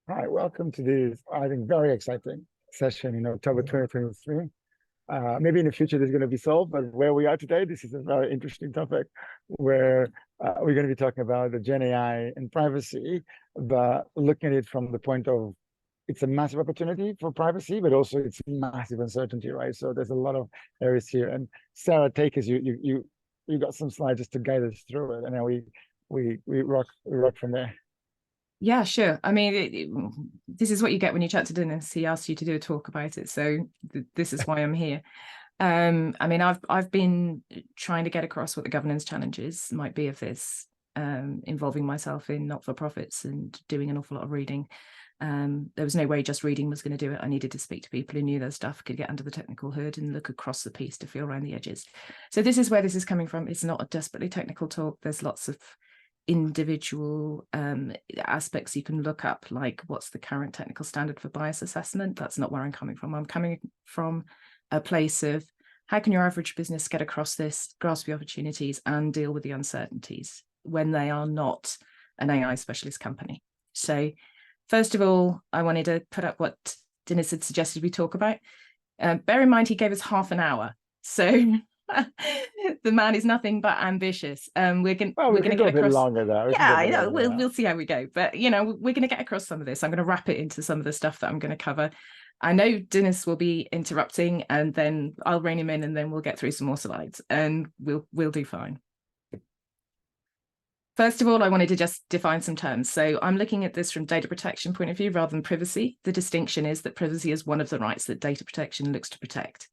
Hi, welcome to this, I think, very exciting session in October 2023. Maybe in the future this is going to be solved, but where we are today, this is a very interesting topic where we're going to be talking about the Gen AI and privacy, but looking at it from the point of it's a massive opportunity for privacy, but also it's massive uncertainty, right? So there's a lot of areas here. And Sarah, take us, you got some slides just to guide us through it, and then we rock from there. Yeah, sure. I mean, this is what you get when you chat to Dinis. He asked you to do a talk about it, so this is why I'm here. I mean, I've been trying to get across what the governance challenges might be of this, involving myself in not-for-profits and doing an awful lot of reading. There was no way just reading was going to do it. I needed to speak to people who knew their stuff, could get under the technical hood and look across the piece to feel around the edges. So this is where this is coming from. It's not a desperately technical talk. There's lots of individual aspects you can look up, like what's the current technical standard for bias assessment. That's not where I'm coming from. I'm coming from a place of how can your average business get across this, grasp the opportunities and deal with the uncertainties when they are not an AI specialist company. So first of all, I wanted to put up what Dinis had suggested we talk about. Bear in mind, he gave us half an hour. So the man is nothing but ambitious. We're going to go a get bit across. longer there. Yeah, I know. We'll see how we go. But we're going to get across some of this. I'm going to wrap it into some of the stuff that I'm going to cover. I know Dinis will be interrupting, and then I'll rein him in, and then we'll get through some more slides, and we'll do fine. First of all, I wanted to just define some terms. So I'm looking at this from data protection point of view rather than privacy. The distinction is that privacy is one of the rights that data protection looks to protect.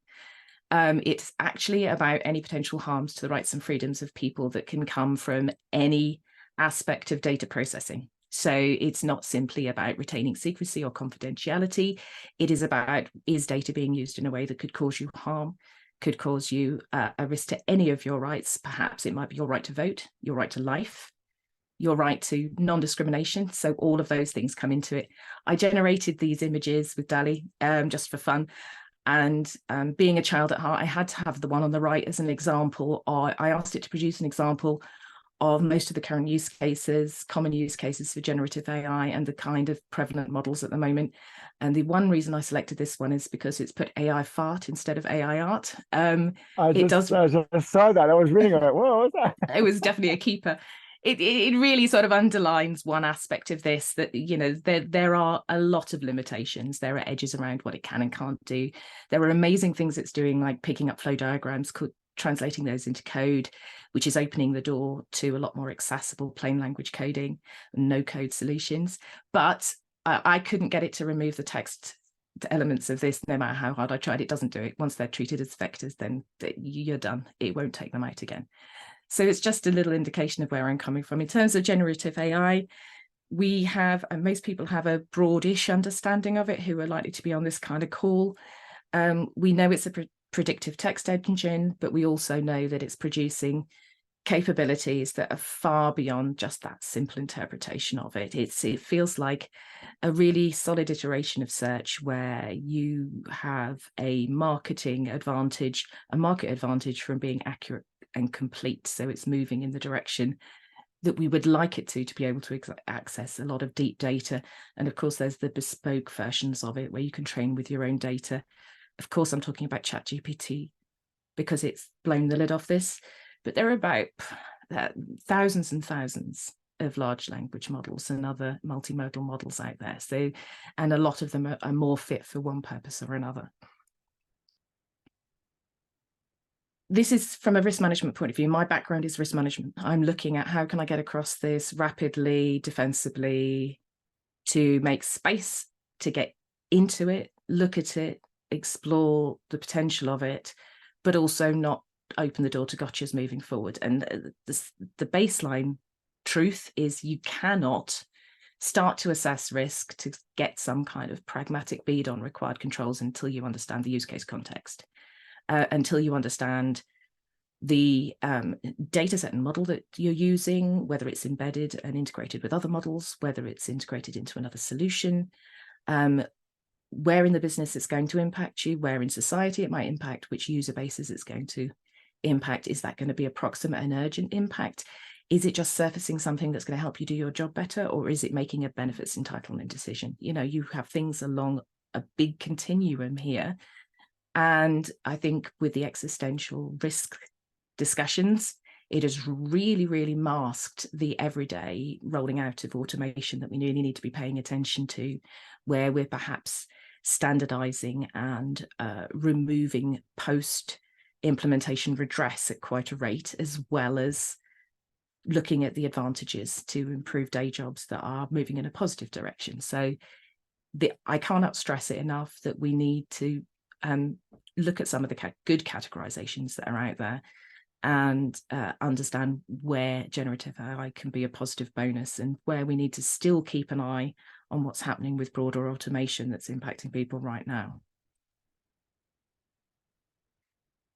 It's actually about any potential harms to the rights and freedoms of people that can come from any aspect of data processing. So it's not simply about retaining secrecy or confidentiality. It is about, is data being used in a way that could cause you harm, could cause you a risk to any of your rights. Perhaps it might be your right to vote, your right to life, your right to non-discrimination. So all of those things come into it. I generated these images with DALL-E just for fun. And being a child at heart, I had to have the one on the right as an example. I asked it to produce an example of most of the current use cases, common use cases for generative AI and the kind of prevalent models at the moment. And the one reason I selected this one is because it's put AI fart instead of AI art. I just saw that. I was reading it. Whoa, what's that? It was definitely a keeper. It really sort of underlines one aspect of this, that there are a lot of limitations. There are edges around what it can and can't do. There are amazing things it's doing, like picking up flow diagrams, translating those into code, which is opening the door to a lot more accessible plain language coding and no code solutions. But I couldn't get it to remove the text elements of this, no matter how hard I tried. It doesn't do it. Once they're treated as vectors, then you're done. It won't take them out again. So it's just a little indication of where I'm coming from. In terms of generative AI, we have, and most people have a broadish understanding of it who are likely to be on this kind of call. We know it's a predictive text engine, but we also know that it's producing capabilities that are far beyond just that simple interpretation of it. It feels like a really solid iteration of search where you have a market advantage from being accurate and complete. So it's moving in the direction that we would like it to be able to access a lot of deep data. And of course, there's the bespoke versions of it where you can train with your own data. Of course, I'm talking about ChatGPT because it's blown the lid off this, but there are about thousands and thousands of large language models and other multimodal models out there. So, and a lot of them are more fit for one purpose or another. This is from a risk management point of view. My background is risk management. I'm looking at how can I get across this rapidly, defensively, to make space to get into it, look at it, explore the potential of it, but also not open the door to gotchas moving forward. And the baseline truth is you cannot start to assess risk to get some kind of pragmatic bead on required controls until you understand the use case context. Until you understand the data set and model that you're using, whether it's embedded and integrated with other models, whether it's integrated into another solution, where in the business it's going to impact you, where in society it might impact, which user bases it's going to impact. Is that going to be a proximate and urgent impact? Is it just surfacing something that's going to help you do your job better, or is it making a benefits entitlement decision? You know, you have things along a big continuum here. And I think with the existential risk discussions, it has really, really masked the everyday rolling out of automation that we really need to be paying attention to, where we're perhaps standardizing and removing post-implementation redress at quite a rate, as well as looking at the advantages to improve day jobs that are moving in a positive direction. So I cannot stress it enough that we need to look at some of the good categorizations that are out there and understand where generative AI can be a positive bonus, and where we need to still keep an eye on what's happening with broader automation that's impacting people right now.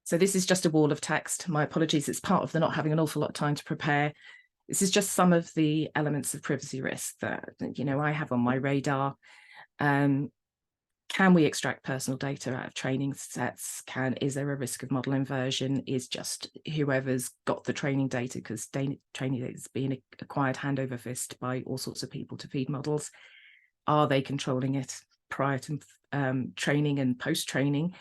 So this is just a wall of text. My apologies, it's part of the not having an awful lot of time to prepare. This is just some of the elements of privacy risk that, you know, I have on my radar. Can we extract personal data out of training sets? Is there a risk of model inversion? Is just whoever's got the training data, because training data is being acquired hand over fist by all sorts of people to feed models. Are they controlling it prior to training and post-training?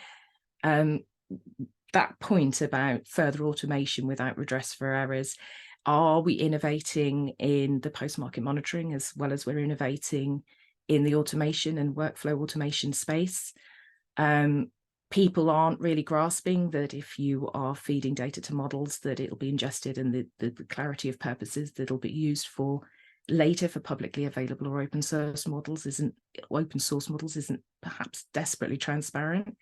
That point about further automation without redress for errors. Are we innovating in the post-market monitoring as well as we're innovating in the automation and workflow automation space? People aren't really grasping that if you are feeding data to models, that it'll be ingested, and the clarity of purposes that it'll be used for later for publicly available or open source models isn't perhaps desperately transparent.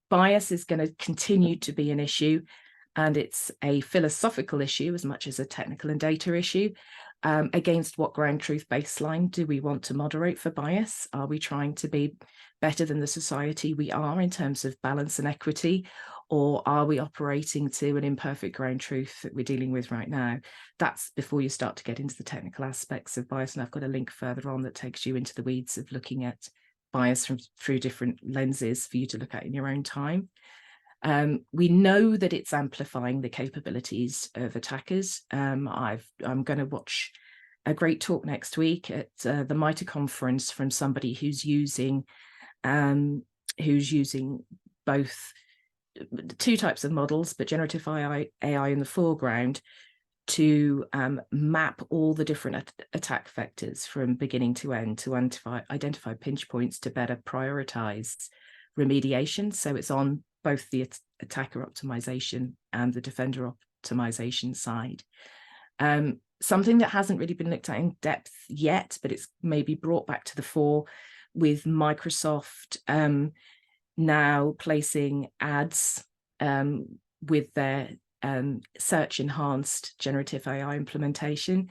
Bias is going to continue to be an issue, and it's a philosophical issue as much as a technical and data issue. Against what ground truth baseline do we want to moderate for bias? Are we trying to be better than the society we are in terms of balance and equity, or are we operating to an imperfect ground truth that we're dealing with right now? That's before you start to get into the technical aspects of bias, and I've got a link further on that takes you into the weeds of looking at bias through different lenses for you to look at in your own time. We know that it's amplifying the capabilities of attackers. I'm going to watch a great talk next week at the MITRE conference from somebody who's using both two types of models, but generative AI in the foreground, to map all the different attack vectors from beginning to end to identify pinch points to better prioritize remediation. So it's on both the attacker optimization and the defender optimization side. Something that hasn't really been looked at in depth yet, but it's maybe brought back to the fore with Microsoft now placing ads with their search enhanced generative AI implementation.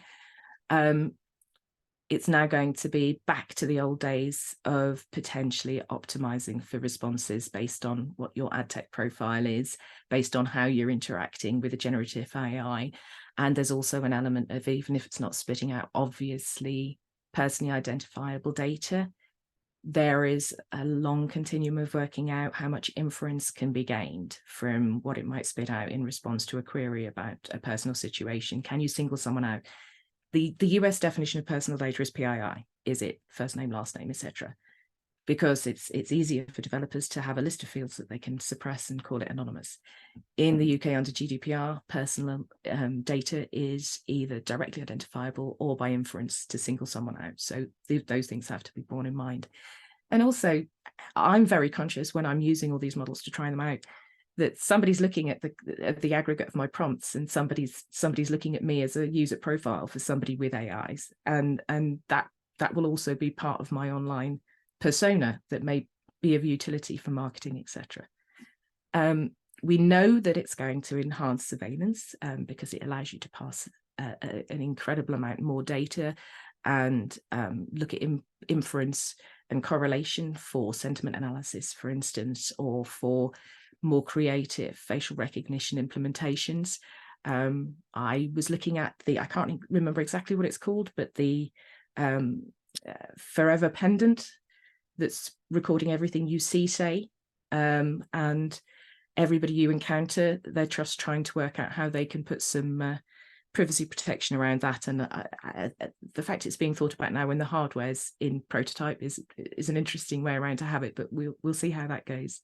It's now going to be back to the old days of potentially optimizing for responses based on what your ad tech profile is, based on how you're interacting with a generative AI. And there's also an element of, even if it's not spitting out obviously personally identifiable data, there is a long continuum of working out how much inference can be gained from what it might spit out in response to a query about a personal situation. Can you single someone out? The US definition of personal data is PII. Is it first name, last name, etc.? Because it's easier for developers to have a list of fields that they can suppress and call it anonymous. In the UK under GDPR, personal data is either directly identifiable or by inference to single someone out. So those things have to be borne in mind. And also, I'm very conscious when I'm using all these models to try them out, that somebody's looking at the aggregate of my prompts, and somebody's looking at me as a user profile for somebody with AIs, and that will also be part of my online persona that may be of utility for marketing, etc. We know that it's going to enhance surveillance because it allows you to pass an incredible amount more data and look at inference and correlation for sentiment analysis, for instance, or for more creative facial recognition implementations. I was looking at I can't remember exactly what it's called, but the forever pendant that's recording everything you say, and everybody you encounter, they're just trying to work out how they can put some privacy protection around that, and the fact it's being thought about now when the hardware's in prototype is an interesting way around to have it, but we'll see how that goes.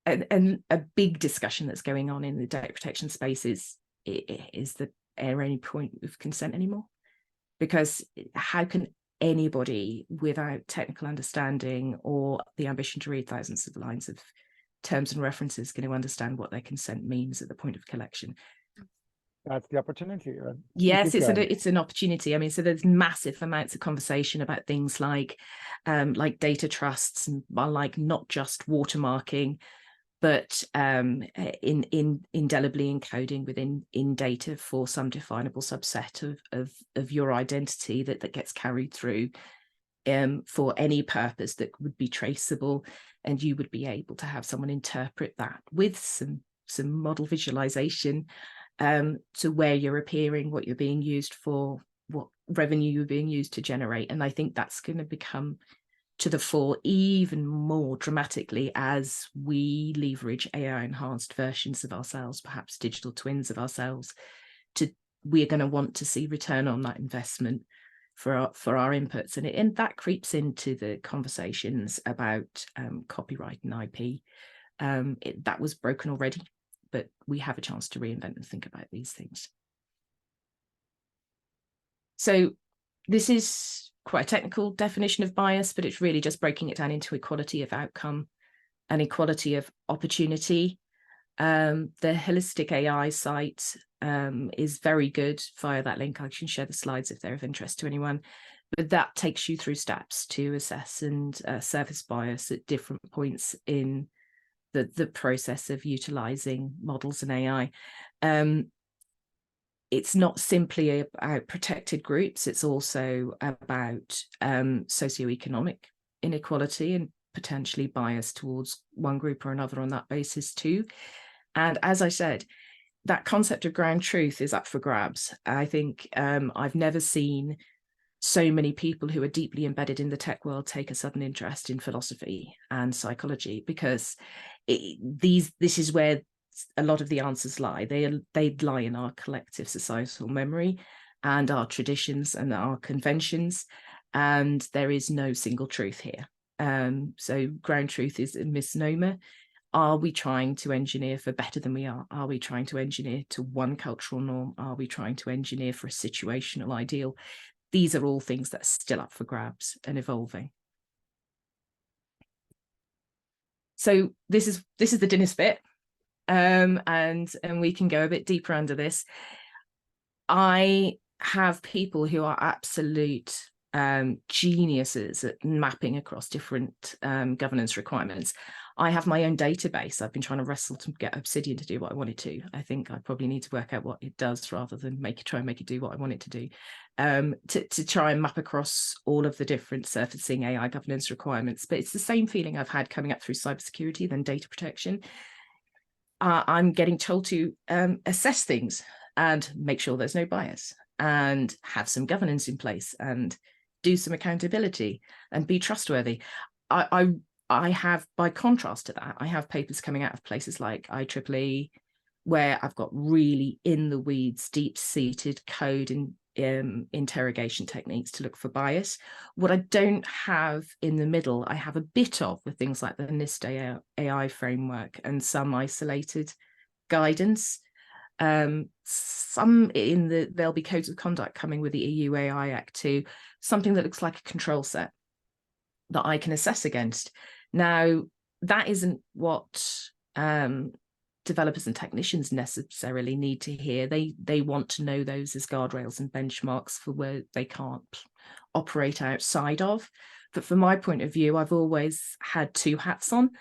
And a big discussion that's going on in the data protection space is there any point of consent anymore? Because how can anybody without technical understanding or the ambition to read thousands of lines of terms and references going to understand what their consent means at the point of collection? That's the opportunity. Right? Yes, it's an opportunity. I mean, so there's massive amounts of conversation about things like data trusts and like not just watermarking, but indelibly encoding within data for some definable subset of your identity that gets carried through for any purpose that would be traceable, and you would be able to have someone interpret that with some model visualization to where you're appearing, what you're being used for, what revenue you're being used to generate. And I think that's going to become to the fore even more dramatically as we leverage AI enhanced versions of ourselves, perhaps digital twins of ourselves. We're going to want to see return on that investment for our inputs, and that creeps into the conversations about copyright and IP. That was broken already, but we have a chance to reinvent and think about these things. So this is quite a technical definition of bias, but it's really just breaking it down into equality of outcome and equality of opportunity. The Holistic AI site is very good via that link. I can share the slides if they're of interest to anyone, but that takes you through steps to assess and surface bias at different points in the process of utilizing models and AI. It's not simply about protected groups, it's also about socioeconomic inequality and potentially bias towards one group or another on that basis too. And as I said, that concept of ground truth is up for grabs. I think I've never seen so many people who are deeply embedded in the tech world take a sudden interest in philosophy and psychology, because this is where a lot of the answers lie. They lie in our collective societal memory and our traditions and our conventions, and there is no single truth here. So ground truth is a misnomer. Are we trying to engineer for better than we are? Are we trying to engineer to one cultural norm? Are we trying to engineer for a situational ideal? These are all things that are still up for grabs and evolving. So this is the Dinis bit. And we can go a bit deeper under this. I have people who are absolute geniuses at mapping across different governance requirements. I have my own database. I've been trying to wrestle to get Obsidian to do what I want it to. I think I probably need to work out what it does rather than try and make it do what I want it to do. To try and map across all of the different surfacing AI governance requirements. But it's the same feeling I've had coming up through cybersecurity than data protection. I'm getting told to assess things and make sure there's no bias and have some governance in place and do some accountability and be trustworthy. I have, by contrast to that, I have papers coming out of places like IEEE, where I've got really in the weeds, deep-seated code and interrogation techniques to look for bias. What I don't have in the middle, I have a bit of with things like the NIST AI framework and some isolated guidance. Some there'll be codes of conduct coming with the EU AI Act too, something that looks like a control set that I can assess against. Now, that isn't what developers and technicians necessarily need to hear. They want to know those as guardrails and benchmarks for where they can't operate outside of. But from my point of view, I've always had two hats on.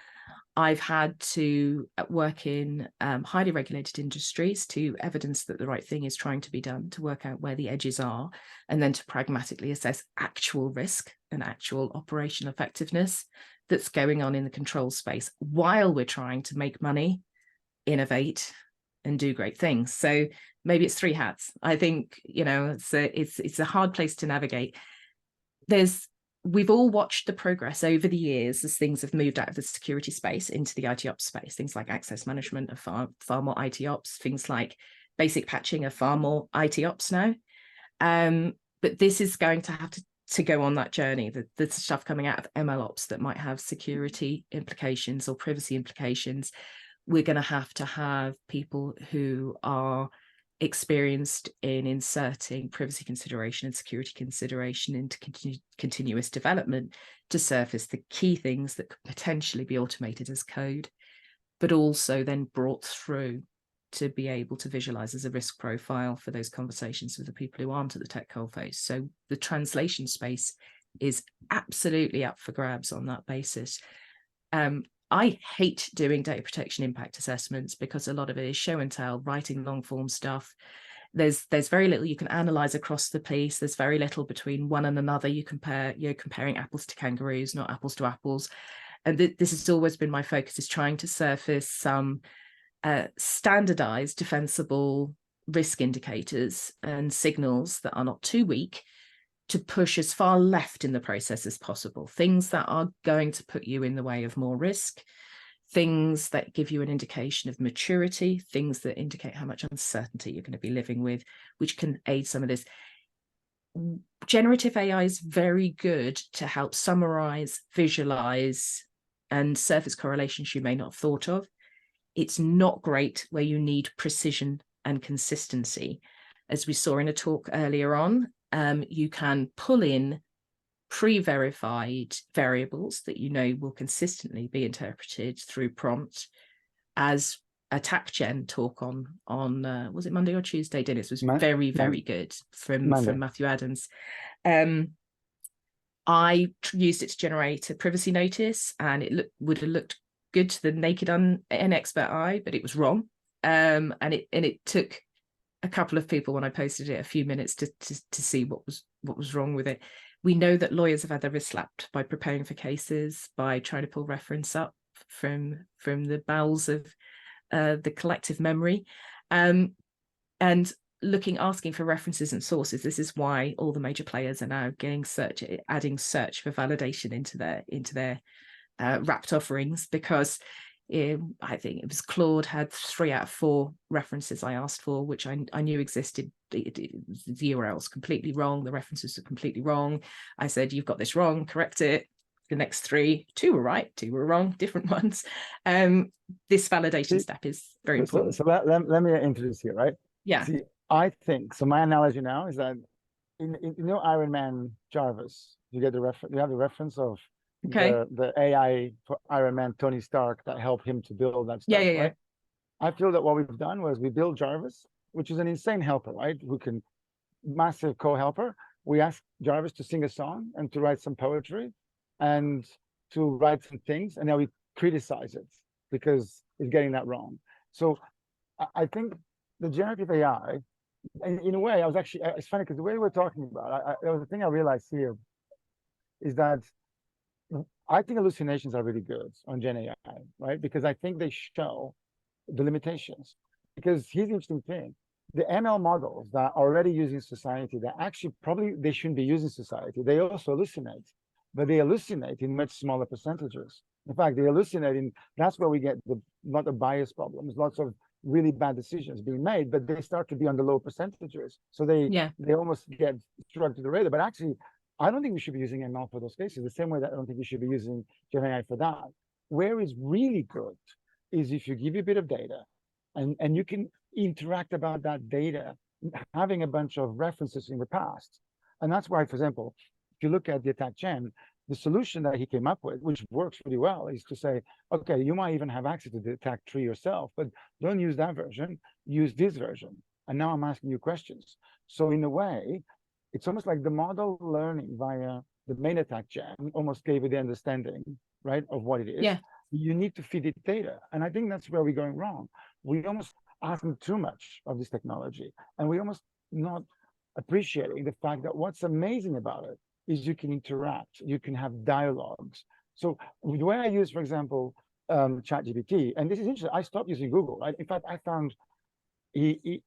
I've had to work in highly regulated industries to evidence that the right thing is trying to be done, to work out where the edges are, and then to pragmatically assess actual risk and actual operational effectiveness that's going on in the control space while we're trying to make money, innovate, and do great things. So maybe it's three hats. I think, you know, it's a hard place to navigate. We've all watched the progress over the years as things have moved out of the security space into the IT ops space, things like access management of far more IT ops, things like basic patching are far more IT ops now. But this is going to have to go on that journey. The stuff coming out of ML ops that might have security implications or privacy implications, we're going to have people who are experienced in inserting privacy consideration and security consideration into continuous development to surface the key things that could potentially be automated as code, but also then brought through to be able to visualize as a risk profile for those conversations with the people who aren't at the tech coalface. So the translation space is absolutely up for grabs on that basis. I hate doing data protection impact assessments because a lot of it is show and tell, writing long form stuff. There's very little you can analyze across the piece. There's very little between one and another. You're comparing apples to kangaroos, not apples to apples. And this has always been my focus, is trying to surface some standardized, defensible risk indicators and signals that are not too weak to push as far left in the process as possible. Things that are going to put you in the way of more risk, things that give you an indication of maturity, things that indicate how much uncertainty you're going to be living with, which can aid some of this. Generative AI is very good to help summarize, visualize, and surface correlations you may not have thought of. It's not great where you need precision and consistency. As we saw in a talk earlier on, you can pull in pre-verified variables that you know will consistently be interpreted through prompt, as a TAC-Gen talk on was it Monday or Tuesday, Dinis, was very good from Matthew Adams. I used it to generate a privacy notice, and it would have looked good to the naked inexpert eye, but it was wrong. And it took a couple of people, when I posted it, a few minutes to see what was wrong with it. We know that lawyers have had their wrists slapped by preparing for cases, by trying to pull reference up from the bowels of the collective memory, and asking for references and sources. This is why all the major players are now adding search for validation into their wrapped offerings, because I think it was Claude had 3 out of 4 references I asked for, which I knew existed. The URL's completely wrong. The references are completely wrong. I said, you've got this wrong, correct it. The next 3, 2 were right, 2 were wrong, different ones. This validation step is very important. So let me introduce you, right? Yeah. See, I think, so my analogy now is that in Iron Man Jarvis, you have the reference of the AI for Iron Man, Tony Stark, that helped him to build that stuff. Yeah. Right? I feel that what we've done was we built Jarvis, which is an insane helper, right? Massive co-helper. We asked Jarvis to sing a song and to write some poetry and to write some things, and now we criticize it because it's getting that wrong. So I think the generative AI, and in a way, it's funny because the way we're talking about, there was a thing I realized here is that I think hallucinations are really good on GenAI, right? Because I think they show the limitations. Because here's the interesting thing. The ML models that are already using society, that actually probably they shouldn't be using society, they also hallucinate, but they hallucinate in much smaller percentages. In fact, they hallucinate that's where we get a lot of bias problems, lots of really bad decisions being made, but they start to be on the low percentages. So they almost get struck to the radar. But actually, I don't think we should be using ML for those cases, the same way that I don't think we should be using GenAI for that. Where it's really good is if you give a bit of data and you can interact about that data, having a bunch of references in the past. And that's why, for example, if you look at the attack gen, the solution that he came up with, which works really well, is to say, okay, you might even have access to the attack tree yourself, but don't use that version, use this version. And now I'm asking you questions. So in a way, it's almost like the model learning via the main attack gen almost gave it the understanding, right, of what it is. Yeah. You need to feed it data. And I think that's where we're going wrong. We almost asking too much of this technology, and we almost not appreciating the fact that what's amazing about it is you can interact, you can have dialogues. So the way I use, for example, ChatGPT, and this is interesting, I stopped using Google. Right? In fact, I found it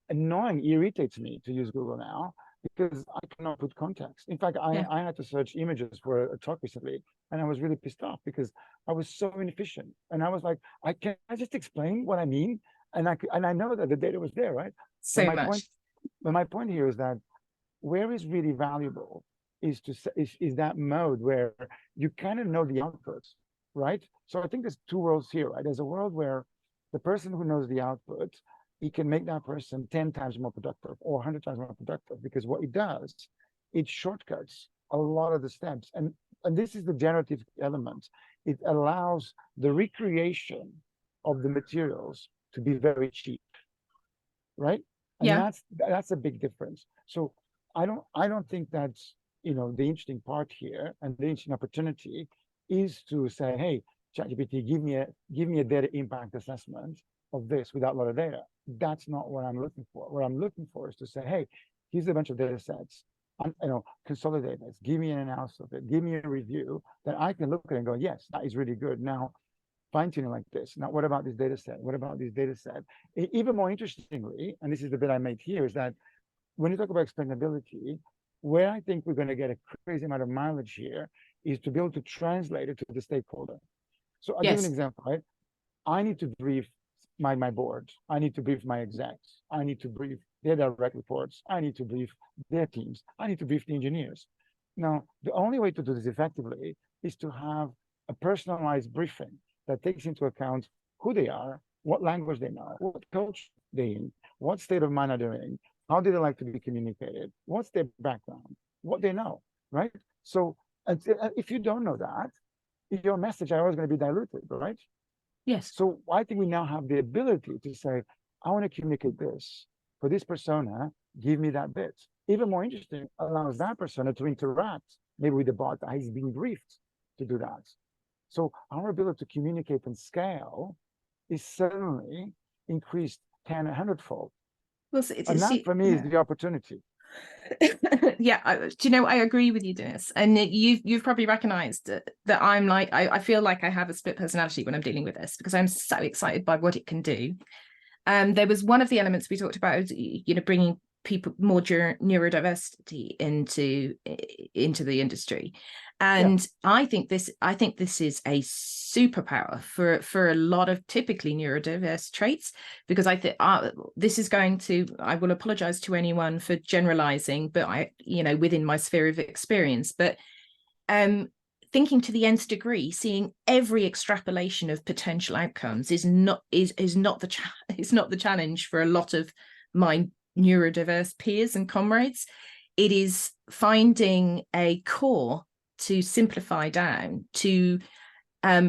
irritates me to use Google now, because I cannot put context. In fact, I had to search images for a talk recently, and I was really pissed off because I was so inefficient. And I was like, can I just explain what I mean? and I know that the data was there, right? But So my point, much. but my point here is that where is really valuable is that mode where you kind of know the outputs, right? So I think there's two worlds here, right? There's a world where the person who knows the output, he can make that person 10 times more productive or 100 times more productive, because what it does, it shortcuts a lot of the steps. And this is the generative element. It allows the recreation of the materials to be very cheap, right? And Yeah. that's a big difference. So I don't think that's, the interesting part here, and the interesting opportunity is to say, hey, ChatGPT, give me a data impact assessment of this without a lot of data. That's not what I'm looking for. What I'm looking for is to say, hey, here's a bunch of data sets. Consolidate this. Give me an analysis of it. Give me a review that I can look at and go, yes, that is really good. Now, fine tuning like this. Now, what about this data set? What about this data set? Even more interestingly, and this is the bit I made here, is that when you talk about explainability, where I think we're going to get a crazy amount of mileage here is to be able to translate it to the stakeholder. So I'll give you an Yes. example, right? I need to brief my board. I need to brief my execs. I need to brief their direct reports. I need to brief their teams. I need to brief the engineers. Now, the only way to do this effectively is to have a personalized briefing that takes into account who they are, what language they know, what culture they're in, what state of mind are they in, how do they like to be communicated, what's their background, what they know, right? So if you don't know that, your message are always going to be diluted, right? Yes. So I think we now have the ability to say, I want to communicate this for this persona, give me that bit. Even more interesting, allows that persona to interact maybe with the bot that is being briefed to do that. So our ability to communicate and scale is suddenly increased 10, 100-fold. Well, And that for me is the opportunity. Yeah, do you know, I agree with you, Dinis, and you've probably recognized that I'm like, I feel like I have a split personality when I'm dealing with this, because I'm so excited by what it can do. There was one of the elements we talked about, bringing people more neurodiversity into the industry, and yeah. I think this is a superpower for a lot of typically neurodiverse traits, because I think this is going to, I will apologize to anyone for generalizing, but within my sphere of experience, but thinking to the nth degree, seeing every extrapolation of potential outcomes is not the challenge for a lot of my neurodiverse peers and comrades. It is finding a core to simplify down, to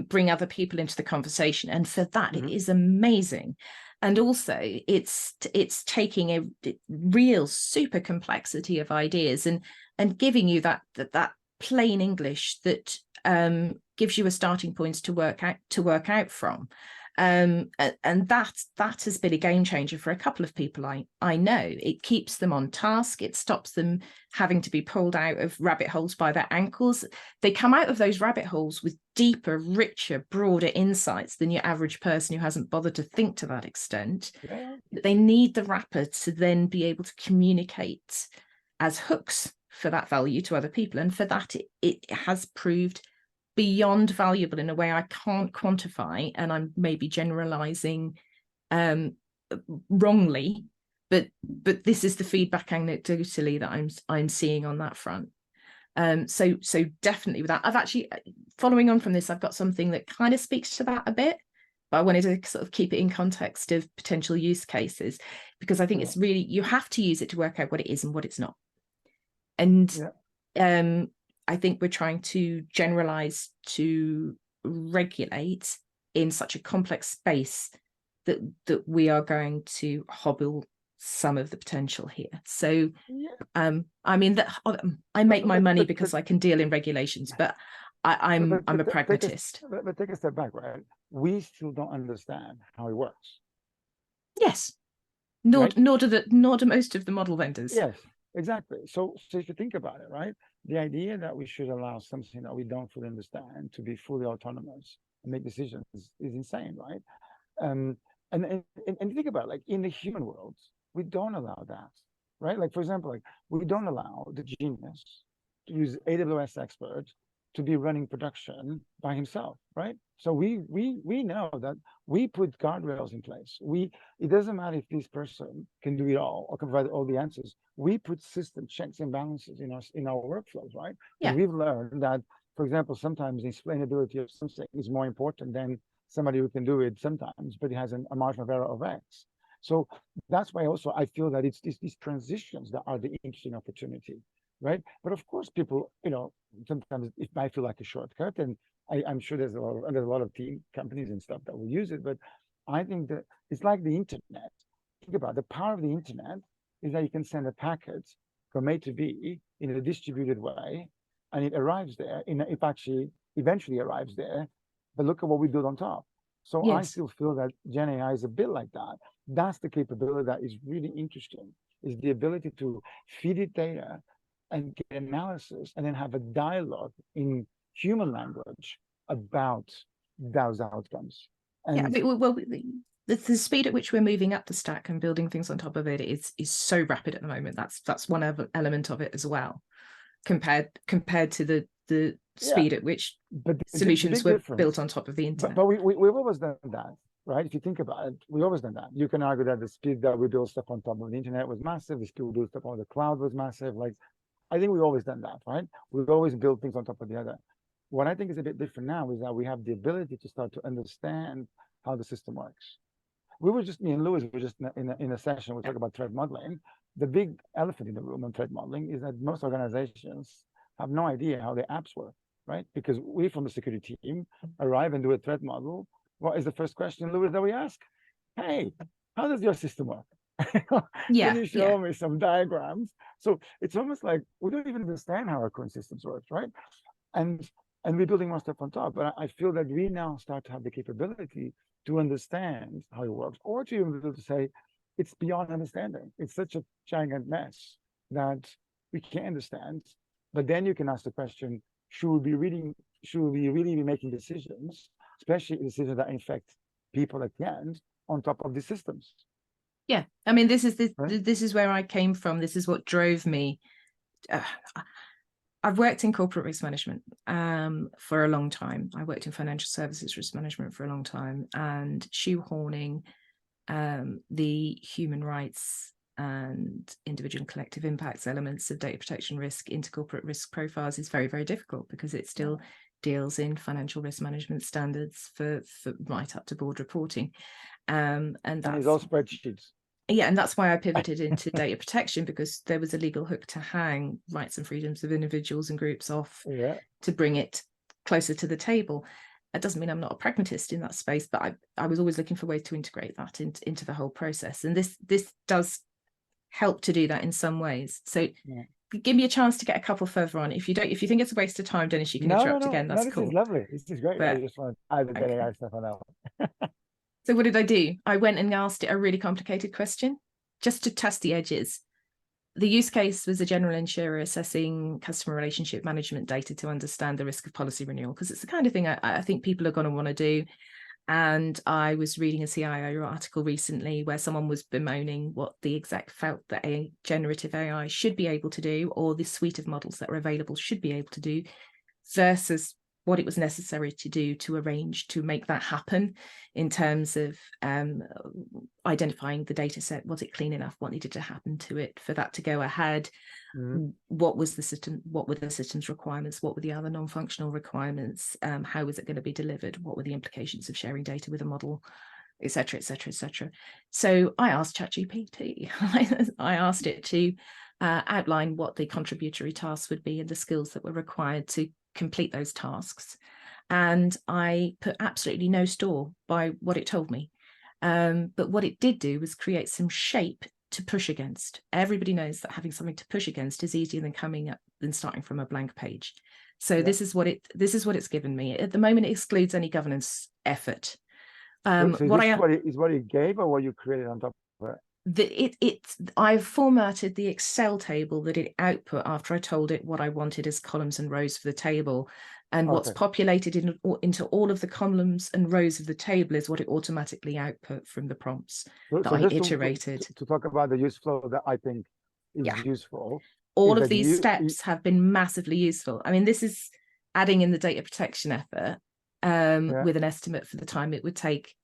bring other people into the conversation, and for that it is amazing. And also it's taking a real super complexity of ideas and giving you that plain English that gives you a starting point to work out from, and that has been a game changer for a couple of people I know. It keeps them on task. It stops them having to be pulled out of rabbit holes by their ankles. They come out of those rabbit holes with deeper, richer, broader insights than your average person who hasn't bothered to think to that extent. Yeah. They need the wrapper to then be able to communicate as hooks for that value to other people, and for that it has proved beyond valuable in a way I can't quantify, and I'm maybe generalizing wrongly, but this is the feedback anecdotally that I'm seeing on that front. So definitely with that, I've actually, following on from this, I've got something that kind of speaks to that a bit, but I wanted to sort of keep it in context of potential use cases, because I think it's really, you have to use it to work out what it is and what it's not. And I think we're trying to generalize to regulate in such a complex space that we are going to hobble some of the potential here. So I mean, that I make my money because I can deal in regulations, but I'm a pragmatist. But take a step back, right? We still don't understand how it works. Yes. Nor do most of the model vendors. Yes, exactly. So if you think about it, right? The idea that we should allow something that we don't fully understand to be fully autonomous and make decisions is insane, right? And think about it, like in the human world, we don't allow that, right? Like, for example, like we don't allow the genius to use AWS expert to be running production by himself, right? So we know that we put guardrails in place. It doesn't matter if this person can do it all or can provide all the answers. We put system checks and balances in our workflows, right? Yeah. And we've learned that, for example, sometimes the explainability of something is more important than somebody who can do it sometimes, but it has a margin of error of X. So that's why also I feel that it's these transitions that are the interesting opportunity, right? But of course, people, sometimes it might feel like a shortcut, and I'm sure there's a lot of team companies and stuff that will use it. But I think that it's like the internet. Think about it. The power of the internet is that you can send a packet from A to B in a distributed way, and it arrives there. It actually eventually arrives there. But look at what we build on top. So I Yes. still feel that GenAI is a bit like that. That's the capability that is really interesting, is the ability to feed it data and get analysis and then have a dialogue in human language about those outcomes. Yeah, And well, the speed at which we're moving up the stack and building things on top of it is so rapid at the moment. That's one element of it as well, compared to the speed at which solutions were built on top of the internet. But we've always done that, right? If you think about it, we've always done that. You can argue that the speed that we build stuff on top of the internet was massive. The speed we build stuff on the cloud was massive. Like, I think we've always done that, right? We've always built things on top of the other. What I think is a bit different now is that we have the ability to start to understand how the system works. Me and Louis were just in a session, we talk about threat modeling. The big elephant in the room on threat modeling is that most organizations have no idea how their apps work, right? Because we from the security team arrive and do a threat model. What is the first question, Louis, that we ask? Hey, how does your system work? Can you show me some diagrams? So it's almost like we don't even understand how our current systems work, right? And we're building more stuff on top. But I feel that we now start to have the capability to understand how it works, or to even be able to say it's beyond understanding. It's such a giant mess that we can't understand. But then you can ask the question: should we really be making decisions, especially decisions that infect people at the end, on top of these systems? Yeah, I mean, this is where I came from. This is what drove me. I've worked in corporate risk management for a long time. I worked in financial services risk management for a long time, and shoehorning the human rights and individual and collective impacts elements of data protection risk into corporate risk profiles is very, very difficult, because it still deals in financial risk management standards for right up to board reporting. And it's all spreadsheets. Yeah, and that's why I pivoted into data protection, because there was a legal hook to hang rights and freedoms of individuals and groups off to bring it closer to the table. That doesn't mean I'm not a pragmatist in that space, but I was always looking for ways to integrate that into the whole process. And this does help to do that in some ways. So give me a chance to get a couple further on. If you think it's a waste of time, Dinis, you can interrupt again. That's cool. This is lovely. This is great. But I just want to add the AI stuff on that. So what did I do? I went and asked it a really complicated question just to test the edges. The use case was a general insurer assessing customer relationship management data to understand the risk of policy renewal, because it's the kind of thing I think people are going to want to do. And I was reading a CIO article recently where someone was bemoaning what the exec felt that a generative AI should be able to do, or the suite of models that are available should be able to do, versus what it was necessary to do to arrange to make that happen in terms of identifying the data set. Was it clean enough? What needed to happen to it for that to go ahead? What was the system? What were the system's requirements? What were the other non-functional requirements? How was it going to be delivered? What were the implications of sharing data with a model, et cetera, et cetera, et cetera? So I asked ChatGPT. I asked it to outline what the contributory tasks would be and the skills that were required to complete those tasks. And I put absolutely no store by what it told me. But what it did do was create some shape to push against. Everybody knows that having something to push against is easier than starting from a blank page. So this is what it's given me. At the moment, it excludes any governance effort. So what it gave, or what you created on top of it? I've formatted the Excel table that it output after I told it what I wanted as columns and rows for the table, and what's populated into all of the columns and rows of the table is what it automatically output from the prompts that I iterated. To talk about the use flow that I think is useful. All of these steps have been massively useful. I mean, this is adding in the data protection effort with an estimate for the time it would take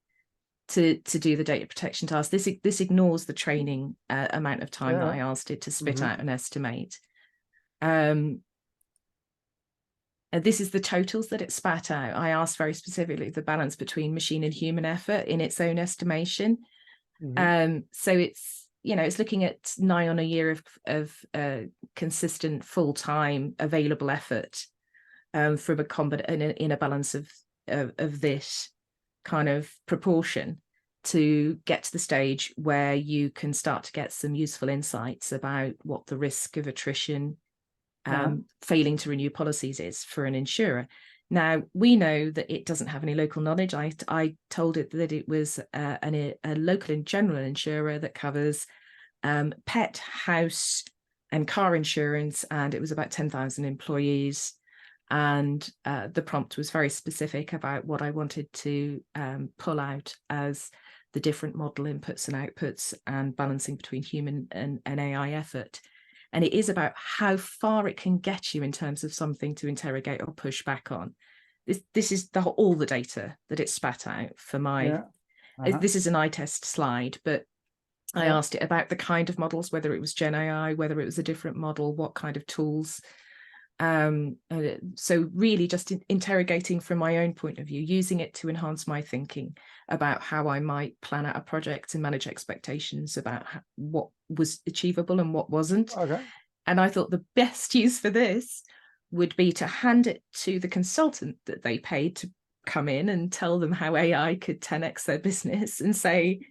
to do the data protection task. This ignores the training amount of time that I asked it to spit out and estimate. And this is the totals that it spat out. I asked very specifically the balance between machine and human effort in its own estimation. So it's, you know, it's looking at 9 on a year of consistent full-time available effort from in a balance of this kind of proportion to get to the stage where you can start to get some useful insights about what the risk of attrition failing to renew policies is for an insurer. Now, we know that it doesn't have any local knowledge. I told it that it was a local and general insurer that covers pet, house and car insurance, and it was about 10,000 employees. And the prompt was very specific about what I wanted to pull out as the different model inputs and outputs and balancing between human and AI effort. And it is about how far it can get you in terms of something to interrogate or push back on. This is all the data that it spat out for my, this is an iTest slide, but I asked it about the kind of models, whether it was GenAI, whether it was a different model, what kind of tools. So really just interrogating from my own point of view, using it to enhance my thinking about how I might plan out a project and manage expectations about what was achievable and what wasn't. And I thought the best use for this would be to hand it to the consultant that they paid to come in and tell them how AI could 10x their business and say,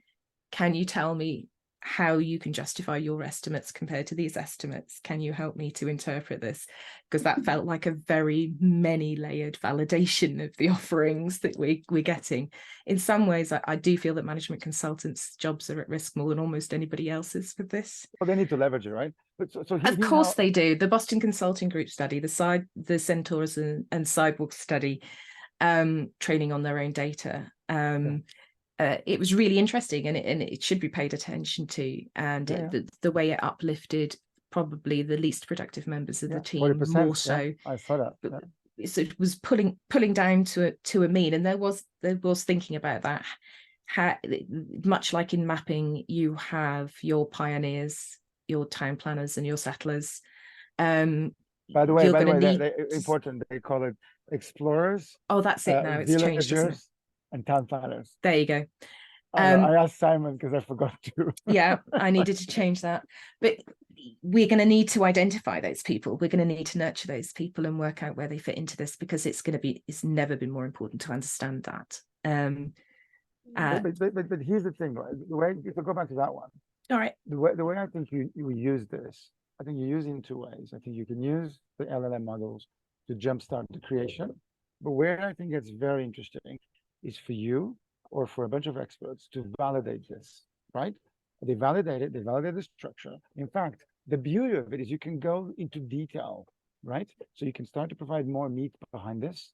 can you tell me how you can justify your estimates compared to these estimates? Can you help me to interpret this? Because that felt like a very many-layered validation of the offerings that we're getting. In some ways, I do feel that management consultants' jobs are at risk more than almost anybody else's with this. Well, they need to leverage it, right? Of course they do. The Boston Consulting Group study, the Centaurs and Cyborg study, training on their own data. It was really interesting, and it should be paid attention to. And the way it uplifted probably the least productive members of the team more so. I saw that. So it was pulling down to a mean, and there was thinking about that. How, much like in mapping, you have your pioneers, your town planners, and your settlers. By the way, important. They call it explorers. Oh, that's it now. It's changed, isn't it? And town planners. There you go. I asked Simon because I forgot to. Yeah, I needed to change that. But we're going to need to identify those people. We're going to need to nurture those people and work out where they fit into this, because it's never been more important to understand that. But here's the thing, right? The way, if I go back to that one. All right. The way I think you use this, I think you use it in two ways. I think you can use the LLM models to jumpstart the creation. But where I think it's very interesting is for you or for a bunch of experts to validate this, right? They validate it, they validate the structure. In fact, the beauty of it is you can go into detail, right? So you can start to provide more meat behind this.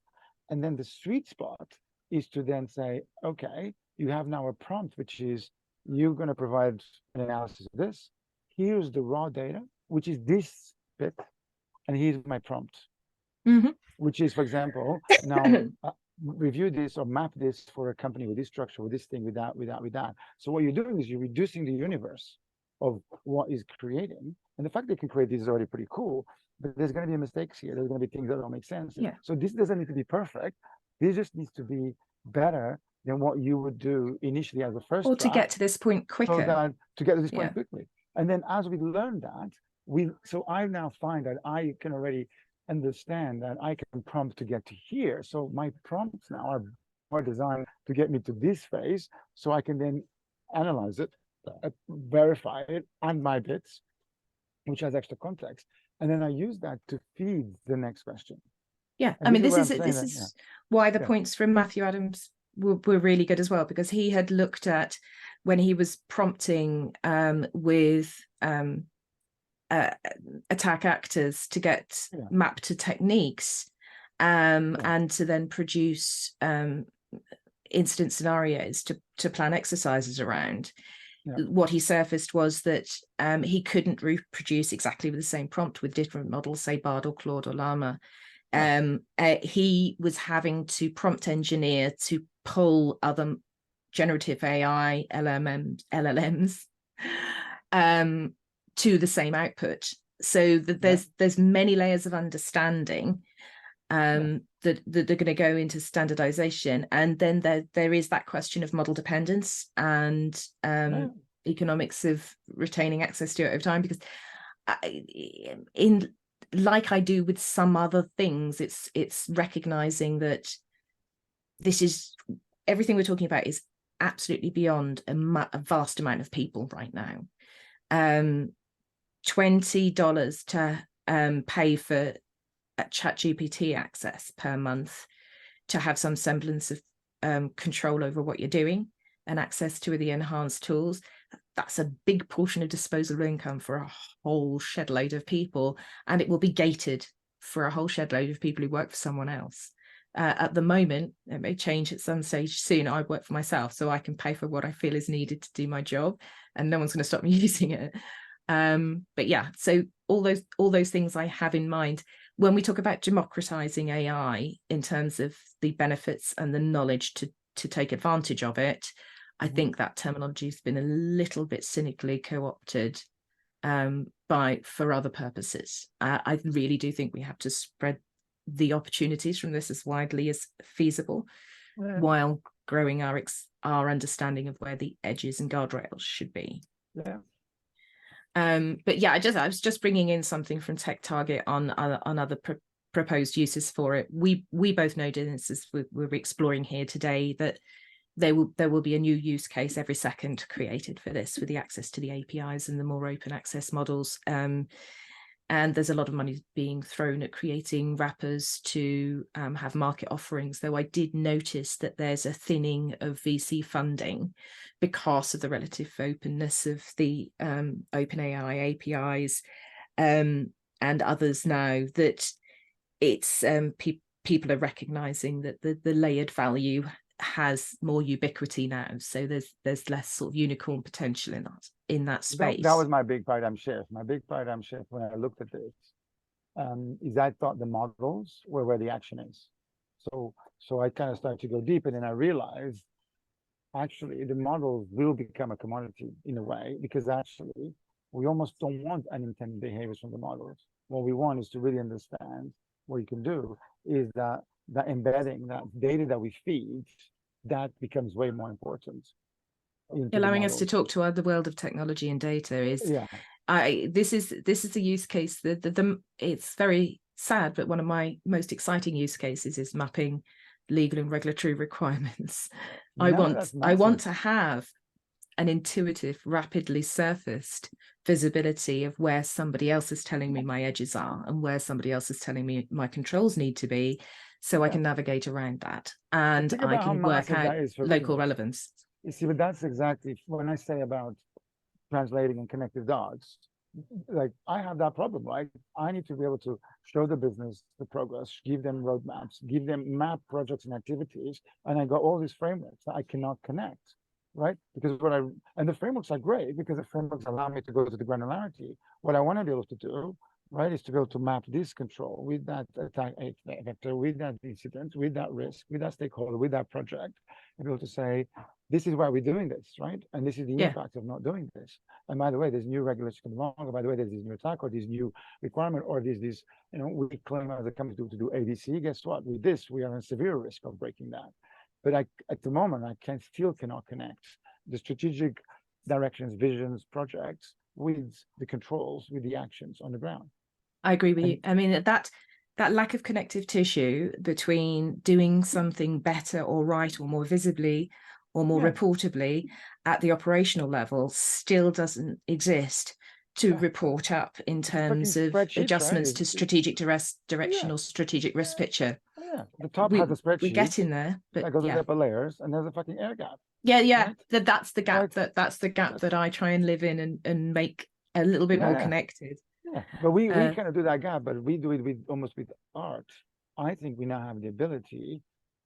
And then the sweet spot is to then say, okay, you have now a prompt, which is you're going to provide an analysis of this. Here's the raw data, which is this bit. And here's my prompt, which is, for example, now review this or map this for a company with this structure, with this thing, with that. So what you're doing is you're reducing the universe of what is creating. And the fact they can create this is already pretty cool, but there's going to be mistakes here. There's going to be things that don't make sense. Yeah. So this doesn't need to be perfect. This just needs to be better than what you would do initially as a first or draft, to get to this point quicker. So that, to get to this point quickly. And then as we learn that, so I now find that I can already understand that I can prompt to get to here. So my prompts now are designed to get me to this phase, so I can then analyze it, verify it, and my bits, which has extra context. And then I use that to feed the next question. Yeah, I mean, this is why the points from Matthew Adams were really good as well, because he had looked at when he was prompting with attack actors to get mapped to techniques and to then produce incident scenarios to plan exercises around. What he surfaced was that he couldn't reproduce exactly with the same prompt with different models, say Bard or Claude or Llama. He was having to prompt engineer to pull other generative AI LLMs to the same output, so that there's many layers of understanding that they're going to go into standardization. And then there is that question of model dependence and economics of retaining access to it over time, because like I do with some other things, it's recognizing that this is everything we're talking about is absolutely beyond a vast amount of people right now. $20 to pay for ChatGPT access per month to have some semblance of control over what you're doing and access to the enhanced tools. That's a big portion of disposable income for a whole shed load of people, and it will be gated for a whole shed load of people who work for someone else. At the moment, it may change at some stage soon. I work for myself, so I can pay for what I feel is needed to do my job, and no one's going to stop me using it. But yeah, so all those things I have in mind when we talk about democratizing AI in terms of the benefits and the knowledge to take advantage of it. I think that terminology has been a little bit cynically co-opted for other purposes. I really do think we have to spread the opportunities from this as widely as feasible, while growing our understanding of where the edges and guardrails should be. But yeah, I was just bringing in something from Tech Target on other proposed uses for it. We both know, Dinis, as we're exploring here today, that there will be a new use case every second created for this, with the access to the APIs and the more open access models. And there's a lot of money being thrown at creating wrappers to have market offerings, though I did notice that there's a thinning of VC funding because of the relative openness of the OpenAI APIs and others now, that it's people are recognizing that the layered value has more ubiquity now, so there's less sort of unicorn potential in that space. That was my big paradigm shift. My big paradigm shift when I looked at this is I thought the models were where the action is. So I kind of started to go deep, and then I realized actually the models will become a commodity in a way, because actually we almost don't want unintended behaviors from the models. What we want is to really understand what you can do is that embedding, that data that we feed, that becomes way more important. Allowing us to talk to the world of technology and data is, this is a use case that it's very sad, but one of my most exciting use cases is mapping legal and regulatory requirements. I want to have an intuitive, rapidly surfaced visibility of where somebody else is telling me my edges are and where somebody else is telling me my controls need to be, so I can navigate around that, and I can work out local relevance. You see, but that's exactly when I say about translating and connected dots. Like, I have that problem, right? I need to be able to show the business the progress, give them roadmaps, give them map projects and activities, and I got all these frameworks that I cannot connect, right? Because and the frameworks are great because the frameworks allow me to go to the granularity. What I want to be able to do, right, is to be able to map this control with that attack vector, with that incident, with that risk, with that stakeholder, with that project, and be able to say, this is why we're doing this, right? And this is the impact of not doing this. And by the way, there's new regulation coming along, or by the way, there's this new attack, or this new requirement, or this, we claim as a company to do ADC. Guess what? With this, we are in severe risk of breaking that. But at the moment, I still cannot connect the strategic directions, visions, projects with the controls, with the actions on the ground. I agree with you. I mean, that lack of connective tissue between doing something better or right or more visibly or more reportably at the operational level still doesn't exist to report up in terms of adjustments to strategic directional strategic risk picture. The top has a spreadsheet. We get in there, but that goes in upper layers, and there's a fucking air gap. Right? That's the gap. That's the gap that I try and live in and make a little bit more connected. But we kind of do that gap, but we do it with art. I think we now have the ability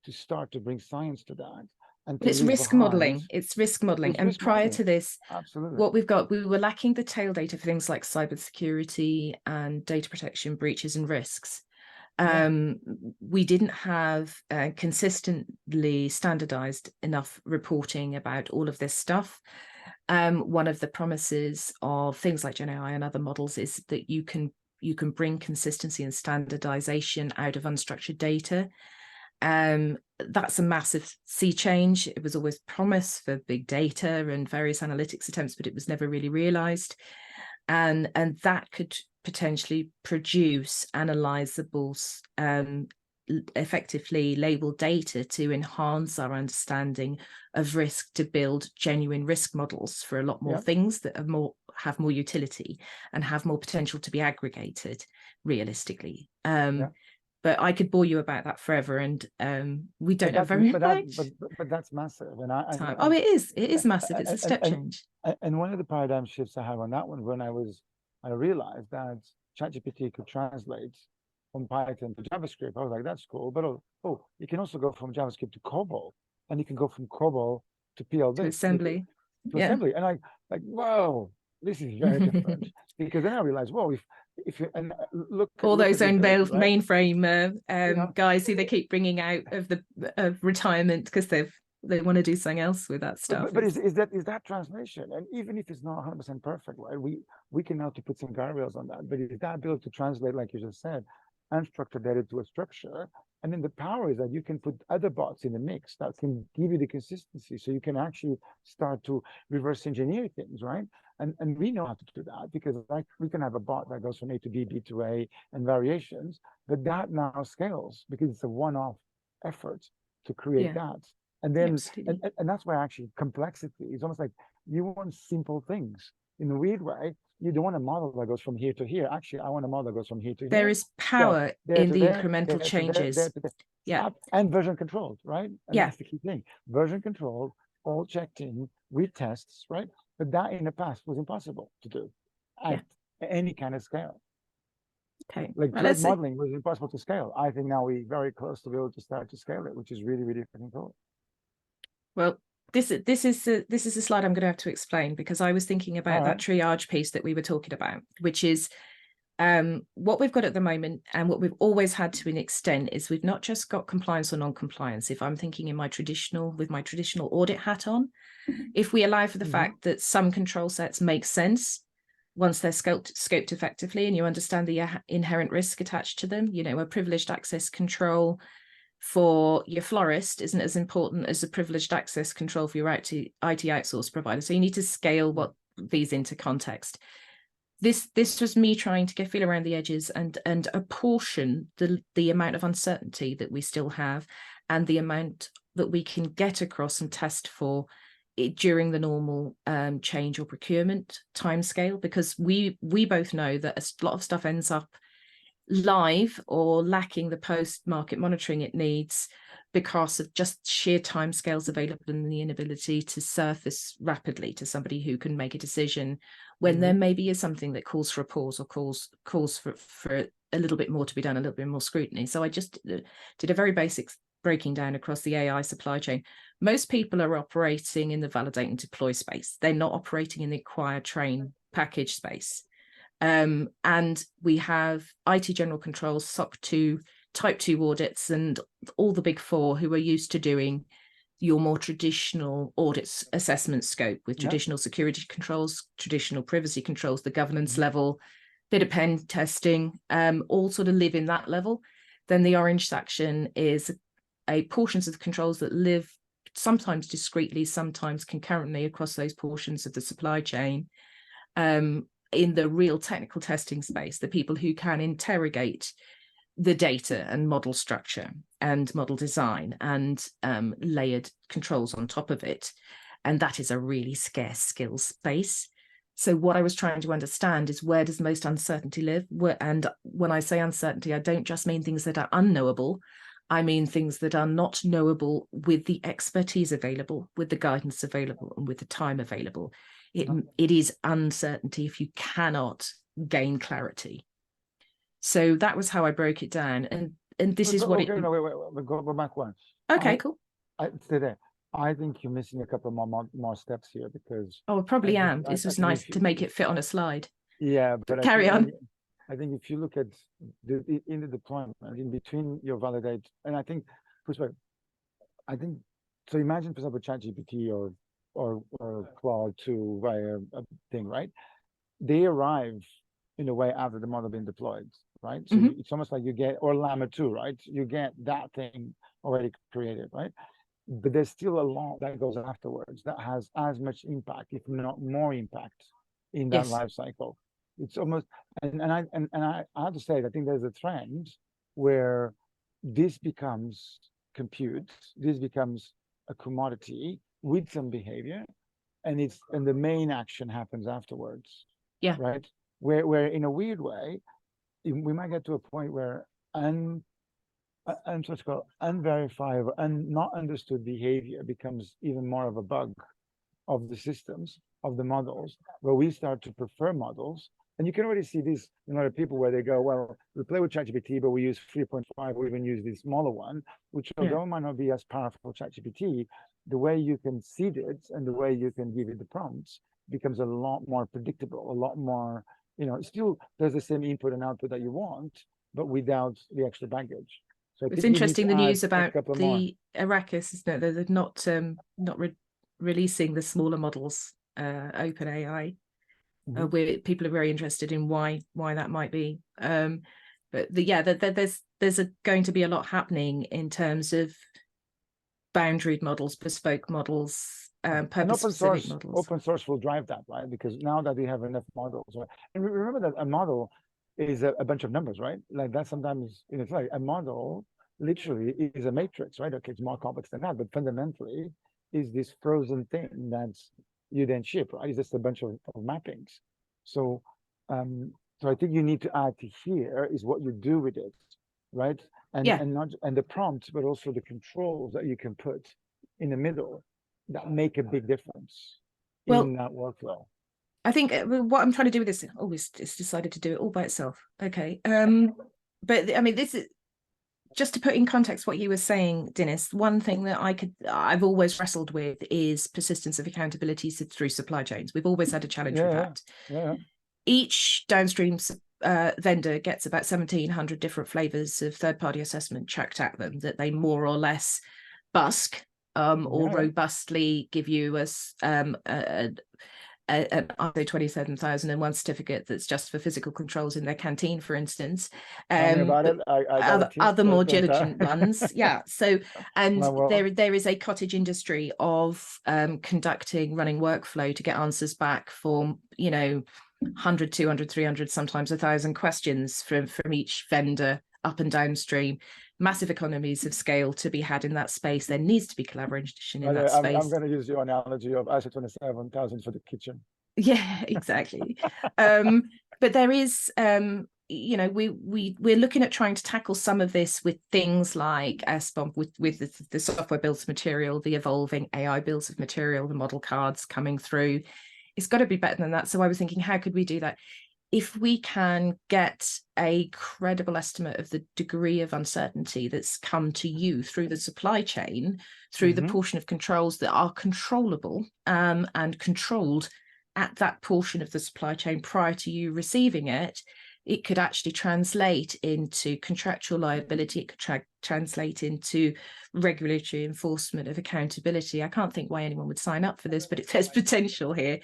to start to bring science to that. And it's risk modeling. It's risk modeling. And prior to this, what we were lacking the tail data for things like cybersecurity and data protection breaches and risks. We didn't have consistently standardized enough reporting about all of this stuff. One of the promises of things like GenAI and other models is that you can bring consistency and standardization out of unstructured data. That's a massive sea change. It was always promised for big data and various analytics attempts, but it was never really realized. And that could potentially produce analyzable, effectively labeled data to enhance our understanding of risk, to build genuine risk models for a lot more things that are have more utility and have more potential to be aggregated realistically. But I could bore you about that forever, and we don't have very much. But that's massive, and time. Oh, it is massive. It's a step change. And one of the paradigm shifts I have on that one, when I realized that ChatGPT could translate from Python to JavaScript. I was like, that's cool. But you can also go from JavaScript to COBOL, and you can go from COBOL to PLD to assembly. Assembly, and I like, whoa, this is very different. Because then I realized, well, if you look all look those at own data, right? mainframe guys who they keep bringing out of retirement because they want to do something else with that stuff. But is that translation? And even if it's not 100% perfect, right? We can now to put some guardrails on that. But is that ability to translate, like you just said, unstructured data to a structure? And then the power is that you can put other bots in the mix that can give you the consistency, so you can actually start to reverse engineer things, right? And we know how to do that, because like we can have a bot that goes from A to B, B to A, and variations, but that now scales because it's a one-off effort to create that. And then and that's why actually complexity is almost like you want simple things. In a weird way, you don't want a model that goes from here to here. Actually, I want a model that goes from here to here. There is power in the incremental changes. And version controlled, right? And that's the key thing. Version controlled, all checked in with tests, right? But that in the past was impossible to do at any kind of scale. Okay. Like modeling was impossible to scale. I think now we're very close to be able to start to scale it, which is really, really cool. Well, this is a slide I'm going to have to explain, because I was thinking about that triage piece that we were talking about, which is what we've got at the moment, and what we've always had to an extent, is we've not just got compliance or non-compliance. If I'm thinking with my traditional audit hat on, if we allow for the fact that some control sets make sense once they're scoped effectively, and you understand the inherent risk attached to them, a privileged access control for your florist isn't as important as a privileged access control for your IT outsource provider. So you need to scale these into context. This was me trying to feel around the edges and apportion the amount of uncertainty that we still have, and the amount that we can get across and test for it during the normal change or procurement timescale, because we both know that a lot of stuff ends up live or lacking the post-market monitoring it needs because of just sheer timescales available and the inability to surface rapidly to somebody who can make a decision when there maybe is something that calls for a pause or calls for a little bit more to be done, a little bit more scrutiny. So I just did a very basic breaking down across the AI supply chain. Most people are operating in the validate and deploy space. They're not operating in the acquire, train, package space. And we have IT general controls, SOC 2, type 2 audits, and all the big four who are used to doing your more traditional audits assessment scope with traditional security controls, traditional privacy controls, the governance level, bit of pen testing, all sort of live in that level. Then the orange section is portions of the controls that live sometimes discreetly, sometimes concurrently across those portions of the supply chain. In the real technical testing space, the people who can interrogate the data and model structure and model design and layered controls on top of it. And that is a really scarce skills space. So what I was trying to understand is, where does most uncertainty live? And when I say uncertainty, I don't just mean things that are unknowable. I mean things that are not knowable with the expertise available, with the guidance available, and with the time available. It is uncertainty if you cannot gain clarity. So that was how I broke it down, and this is what wait, go back one. Okay, cool. Stay there. I think you're missing a couple more steps here, because I probably am. This was nice to make it fit on a slide. Yeah, but carry on. I think if you look at in the deployment, in between your validate, and I think, perspective, I think, so imagine, for example, ChatGPT or Claude 2 via a thing, right? They arrive in a way after the model being deployed, right? So it's almost like you get, or Llama 2, right? You get that thing already created, right? But there's still a lot that goes afterwards that has as much impact, if not more impact, in that Yes. life cycle. It's almost, and I have to say, I think there's a trend where this becomes compute, this becomes a commodity with some behavior, and the main action happens afterwards. Yeah. Right. Where in a weird way, we might get to a point where what's called unverifiable and not understood behavior becomes even more of a bug of the systems, of the models, where we start to prefer models. And you can already see this in a lot of people where they go, well, we play with ChatGPT, but we use 3.5, or even use the smaller one, which although might not be as powerful ChatGPT, the way you can seed it and the way you can give it the prompts becomes a lot more predictable, a lot more, still there's the same input and output that you want, but without the extra baggage. So it's interesting, the news about the Arrakis, isn't it? They're not releasing the smaller models, OpenAI, where people are very interested in why that might be. But there's going to be a lot happening in terms of boundaried models, bespoke models, purpose-specific models. Open source will drive that, right? Because now that we have enough models, right? And remember that a model is a bunch of numbers, right? Like that sometimes, it's like a model literally is a matrix, right? Okay, it's more complex than that, but fundamentally is this frozen thing that you then ship, right? It's just a bunch of mappings. So, so I think you need to add to here is what you do with it, right? And not the prompts, but also the controls that you can put in the middle that make a big difference in that workflow. I think what I'm trying to do with this, it's decided to do it all by itself. Okay. But I mean, this is just to put in context what you were saying, Dinis. One thing that I've always wrestled with is persistence of accountability through supply chains. We've always had a challenge with that. Yeah. Each downstream vendor gets about 1,700 different flavors of third-party assessment chucked at them that they more or less busk or robustly give you an ISO 27001 certificate that's just for physical controls in their canteen, for instance. Tell me about it. Other more diligent ones. Yeah. So, and there is a cottage industry of running workflow to get answers back for, 100, 200, 300, sometimes 1,000 questions from each vendor up and downstream. Massive economies of scale to be had in that space. There needs to be collaboration in that space. I'm going to use your analogy of ISO 27000 for the kitchen. Yeah, exactly. But there is, we're looking at trying to tackle some of this with things like SBOM, with the software bills of material, the evolving AI bills of material, the model cards coming through. It's got to be better than that. So I was thinking, how could we do that? If we can get a credible estimate of the degree of uncertainty that's come to you through the supply chain, through the portion of controls that are controllable and controlled at that portion of the supply chain prior to you receiving it, it could actually translate into contractual liability. It could translate into regulatory enforcement of accountability. I can't think why anyone would sign up for this, but there's potential here.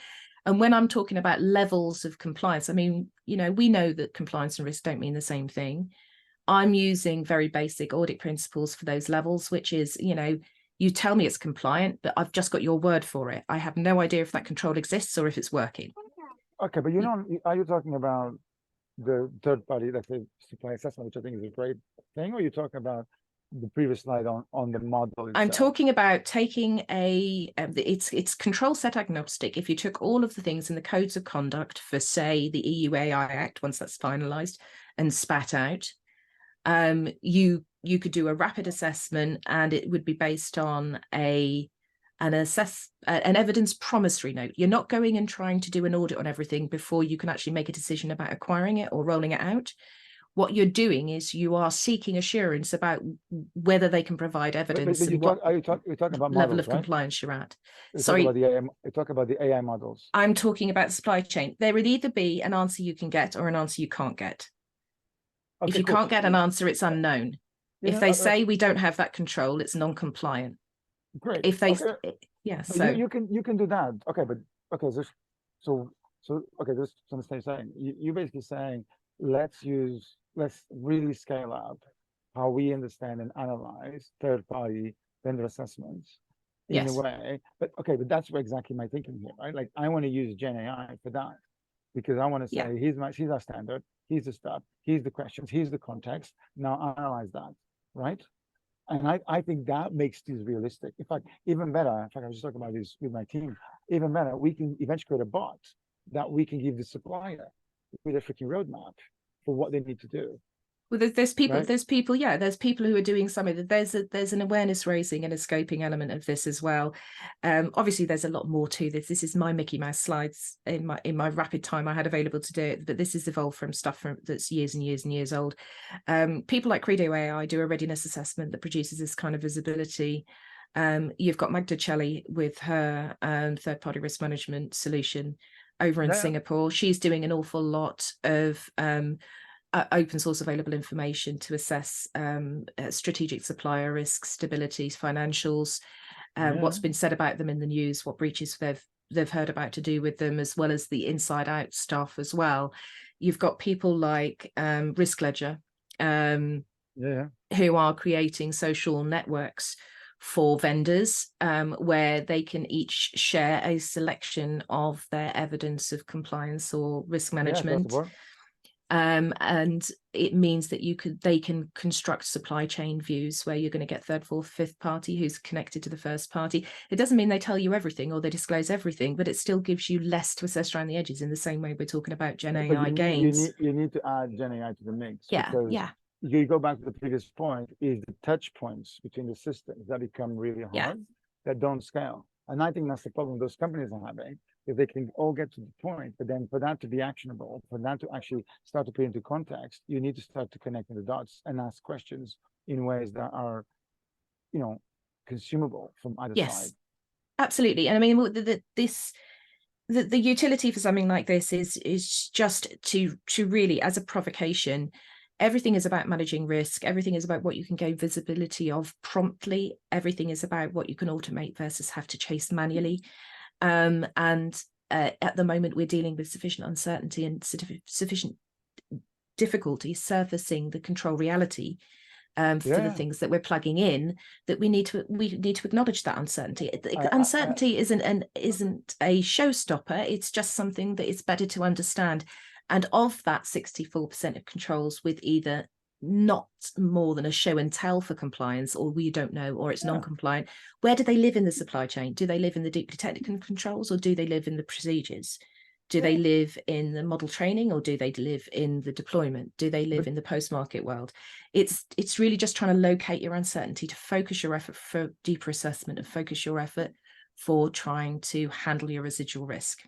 And when I'm talking about levels of compliance, I mean, we know that compliance and risk don't mean the same thing. I'm using very basic audit principles for those levels, which is, you tell me it's compliant, but I've just got your word for it. I have no idea if that control exists or if it's working. Okay, but are you talking about the third party, let's say, supply assessment, which I think is a great thing, or are you talking about the previous slide on the model itself? I'm talking about taking it's control set agnostic. If you took all of the things in the codes of conduct for, say, the EU AI Act, once that's finalized and spat out, you could do a rapid assessment, and it would be based on an evidence promissory note. You're not going and trying to do an audit on everything before you can actually make a decision about acquiring it or rolling it out. What you're doing is you are seeking assurance about whether they can provide evidence and what you're talking about level models, of right? compliance you're at. You talk about the AI models. I'm talking about supply chain. There would either be an answer you can get or an answer you can't get. If Okay, you cool. can't get an answer, it's unknown. You If know, they say we don't have that control, it's non-compliant. great. If they, Okay, yeah, so so you can do that. Okay, but okay, so okay, this is what I'm saying. You're basically saying let's really scale up how we understand and analyze third-party vendor assessments in a yes, way. But okay, but that's what exactly my thinking here, right? Like I want to use Gen AI for that because I want to yeah. say here's our standard, here's the stuff, here's the questions, here's the context. Now analyze that, right? And I think that makes this realistic. In fact, even better, in fact, I was just talking about this with my team, even better, we can eventually create a bot that we can give the supplier with a freaking roadmap for what they need to do. Well, there's people, Right? there's people, yeah, there's people who are doing some of it. There's an awareness raising and a scoping element of this as well. Obviously, there's a lot more to this. This is my Mickey Mouse slides in my rapid time I had available to do it, but this has evolved from stuff that's years and years and years old. People like Credo AI do a readiness assessment that produces this kind of visibility. You've got Magda Chelly with her third-party risk management solution over in Singapore. She's doing an awful lot of open source available information to assess strategic supplier risks, stabilities, financials, what's been said about them in the news, what breaches they've heard about to do with them, as well as the inside out stuff as well. You've got people like Risk Ledger, who are creating social networks for vendors where they can each share a selection of their evidence of compliance or risk management. And it means that they can construct supply chain views where you're going to get third, fourth, fifth party who's connected to the first party. It doesn't mean they tell you everything or they disclose everything, but it still gives you less to assess around the edges in the same way we're talking about Gen AI gains. You need to add Gen AI to the mix because you go back to the previous point is the touch points between the systems that become really hard that don't scale. And I think that's the problem those companies are having. If they can all get to the point, but then for that to be actionable, for that to actually start to put into context, you need to start to connect the dots and ask questions in ways that are, consumable from either side. Absolutely. And I mean, the utility for something like this is just to really, as a provocation, everything is about managing risk. Everything is about what you can gain visibility of promptly. Everything is about what you can automate versus have to chase manually. And at the moment, we're dealing with sufficient uncertainty and sufficient difficulty surfacing the control reality for the things that we're plugging in, that we need to acknowledge that uncertainty. Uncertainty isn't a showstopper. It's just something that it's better to understand. And of that 64% of controls with either not more than a show and tell for compliance, or we don't know, or it's non-compliant, where do they live in the supply chain? Do they live in the deeply technical controls, or do they live in the procedures? Do they live in the model training, or do they live in the deployment? Do they live in the post-market world? It's really just trying to locate your uncertainty, to focus your effort for deeper assessment, and focus your effort for trying to handle your residual risk.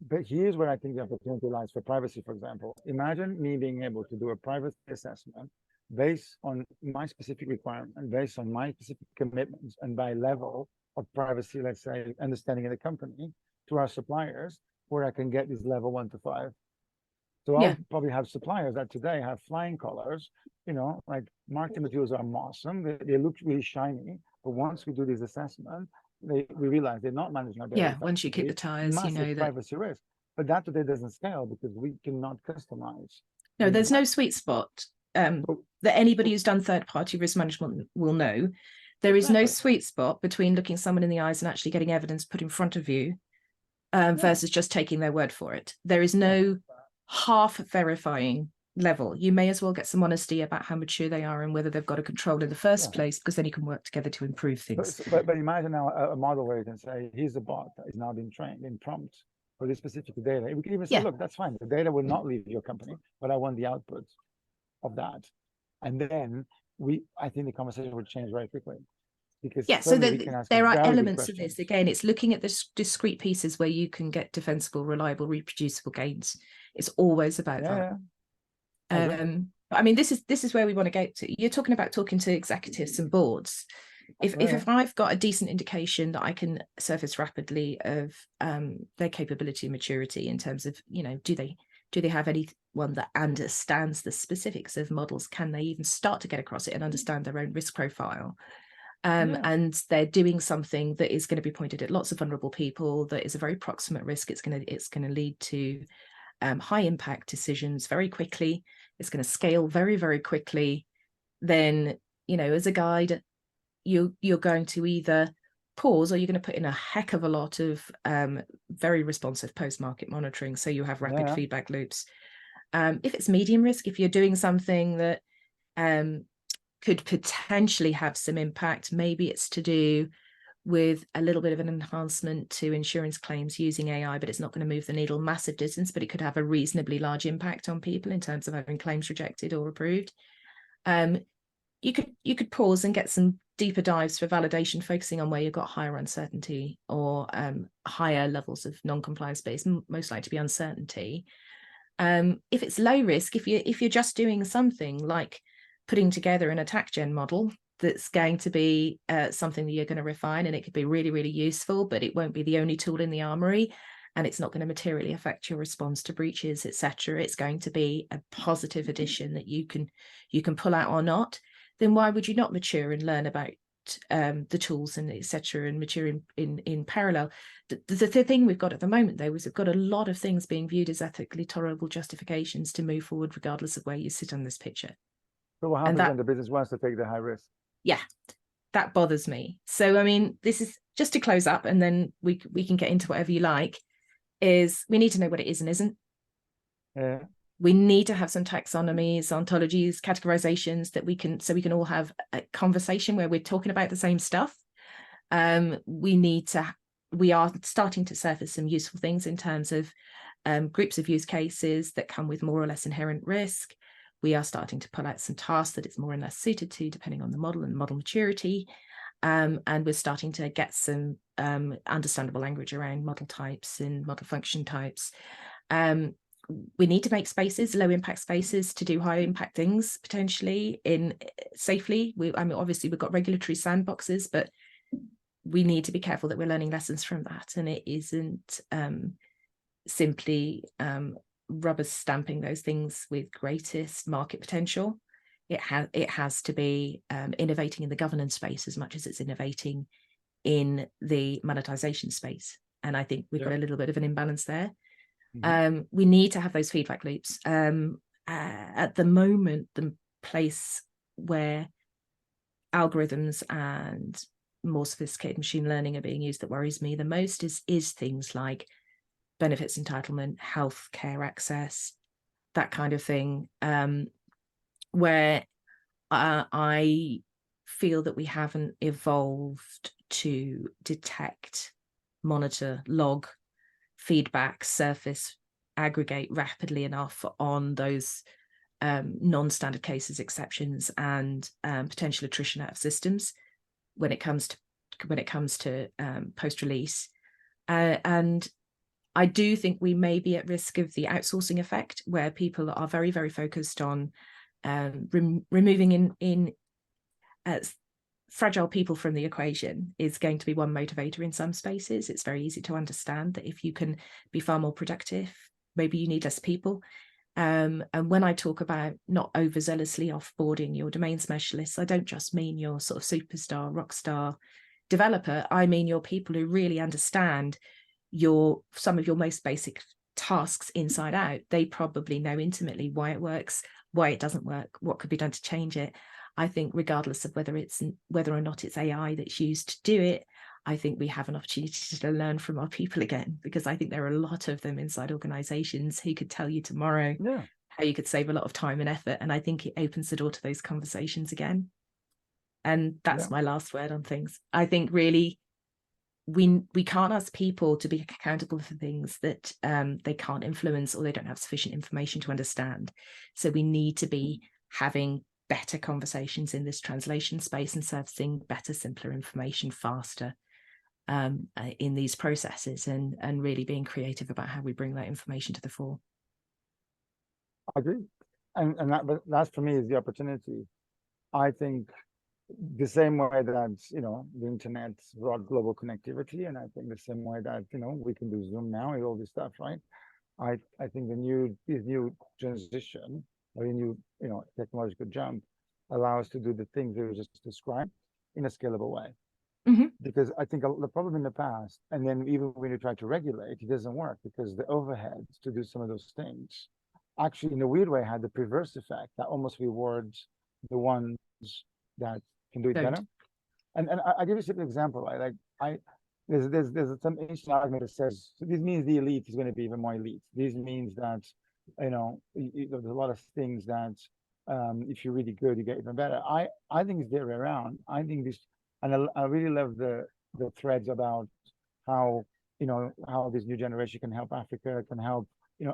But here's where I think the opportunity lies for privacy, for example. Imagine me being able to do a privacy assessment based on my specific requirement and based on my specific commitments and by level of privacy, let's say, understanding of the company to our suppliers, where I can get this level 1 to 5. So I'll probably have suppliers that today have flying colors, like marketing materials are awesome. They look really shiny. But once we do this assessment, we realize they're not managing our data. Once you kick the tires, massive privacy risk. But that today doesn't scale because we cannot customize. No, there's no sweet spot that anybody who's done third-party risk management will know. There is no sweet spot between looking someone in the eyes and actually getting evidence put in front of you versus just taking their word for it. There is no half verifying level. You may as well get some honesty about how mature they are and whether they've got a control in the first place, because then you can work together to improve things. But imagine now a model where you can say, here's a bot that is now being trained in prompt for this specific data. We can even say, look, that's fine. The data will not leave your company, but I want the output of that. And then I think the conversation would change very quickly. Because so there are elements of this. Again, it's looking at the discrete pieces where you can get defensible, reliable, reproducible gains. It's always about that. I mean, this is where we want to get to. You're talking about talking to executives and boards. If I've got a decent indication that I can surface rapidly of their capability and maturity in terms of, do Do they have anyone that understands the specifics of models? Can they even start to get across it and understand their own risk profile? And they're doing something that is going to be pointed at lots of vulnerable people, that is a very proximate risk. It's going to lead to high impact decisions very quickly. It's going to scale very, very quickly. Then, you know, as a guide, you're going to either pause, or you're going to put in a heck of a lot of very responsive post-market monitoring, so you have rapid feedback loops. If it's medium risk, if you're doing something that could potentially have some impact, maybe it's to do with a little bit of an enhancement to insurance claims using AI, but it's not going to move the needle massive distance, but it could have a reasonably large impact on people in terms of having claims rejected or approved. You could pause and get some deeper dives for validation, focusing on where you've got higher uncertainty or higher levels of non-compliance based, most likely to be uncertainty. If it's low risk, if you're just doing something like putting together an attack gen model, that's going to be something that you're going to refine, and it could be really, really useful, but it won't be the only tool in the armory, and it's not going to materially affect your response to breaches, etc. It's going to be a positive addition that you can pull out or not. Then why would you not mature and learn about the tools and etc. and mature in parallel? The thing we've got at the moment, though, is we've got a lot of things being viewed as ethically tolerable justifications to move forward, regardless of where you sit on this picture. So what happens when the business wants to take the high risk? Yeah, that bothers me. So, I mean, this is just to close up, and then we can get into whatever you like, is we need to know what it is and isn't. Yeah. We need to have some taxonomies, ontologies, categorizations that we can all have a conversation where we're talking about the same stuff. We are starting to surface some useful things in terms of groups of use cases that come with more or less inherent risk. We are starting to pull out some tasks that it's more and less suited to, depending on the model and model maturity. And we're starting to get some understandable language around model types and model function types. We need to make spaces, low impact spaces, to do high impact things potentially in safely. I mean, obviously we've got regulatory sandboxes, but we need to be careful that we're learning lessons from that, and it isn't simply rubber stamping those things with greatest market potential. It has to be innovating in the governance space as much as it's innovating in the monetization space. And I think we've got a little bit of an imbalance there. We need to have those feedback loops. At the moment, the place where algorithms and more sophisticated machine learning are being used that worries me the most is things like benefits entitlement, healthcare access, that kind of thing, where I feel that we haven't evolved to detect, monitor, log, feedback, surface, aggregate rapidly enough on those non-standard cases, exceptions, and potential attrition out of systems when it comes to post-release. And I do think we may be at risk of the outsourcing effect, where people are very, very focused on removing fragile people from the equation is going to be one motivator in some spaces. It's very easy to understand that if you can be far more productive, maybe you need less people. And when I talk about not overzealously offboarding your domain specialists, I don't just mean your sort of superstar, rock star developer. I mean your people who really understand some of your most basic tasks inside out. They probably know intimately why it works, why it doesn't work, what could be done to change it. I think regardless of whether or not it's AI that's used to do it, I think we have an opportunity to learn from our people again, because I think there are a lot of them inside organizations who could tell you tomorrow how you could save a lot of time and effort. And I think it opens the door to those conversations again. And that's my last word on things. I think really we can't ask people to be accountable for things that they can't influence or they don't have sufficient information to understand. So we need to be having better conversations in this translation space and surfacing better, simpler information faster in these processes, and really being creative about how we bring that information to the fore. I agree. And that for me is the opportunity. I think the same way that, the internet brought global connectivity, and I think the same way that, we can do Zoom now and all this stuff, right? I think this new transition or a new, technological jump allow us to do the things that we just described in a scalable way. Hmm. Because I think the problem in the past, and then even when you try to regulate, it doesn't work because the overheads to do some of those things actually, in a weird way, had the perverse effect that almost rewards the ones that can do it better. Don't. I give you a simple example, right? Like there's some ancient argument that says, so this means the elite is going to be even more elite. This means that there's a lot of things that if you're really good, you get even better. I think it's the other way around. I think this, and I really love the threads about how how this new generation can help Africa, can help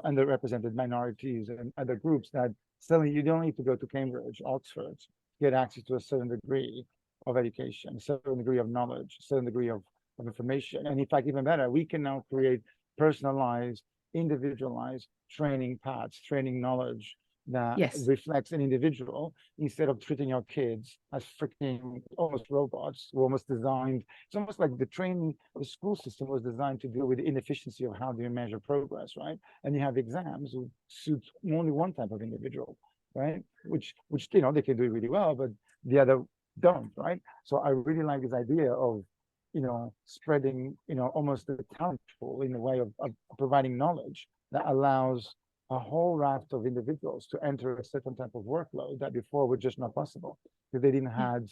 underrepresented minorities and other groups, that suddenly you don't need to go to Cambridge, Oxford, to get access to a certain degree of education, a certain degree of knowledge, a certain degree of information. And in fact, even better, we can now create personalized, individualized training paths, training knowledge that Yes. reflects an individual, instead of treating our kids as freaking almost robots. We're almost designed, it's almost like the training, the school system was designed to deal with the inefficiency of how do you measure progress, right? And you have exams who suit only one type of individual, right? Which they can do it really well, but the other don't, right? So I really like this idea of spreading, almost the talent pool in a way of providing knowledge that allows a whole raft of individuals to enter a certain type of workload that before were just not possible because they didn't have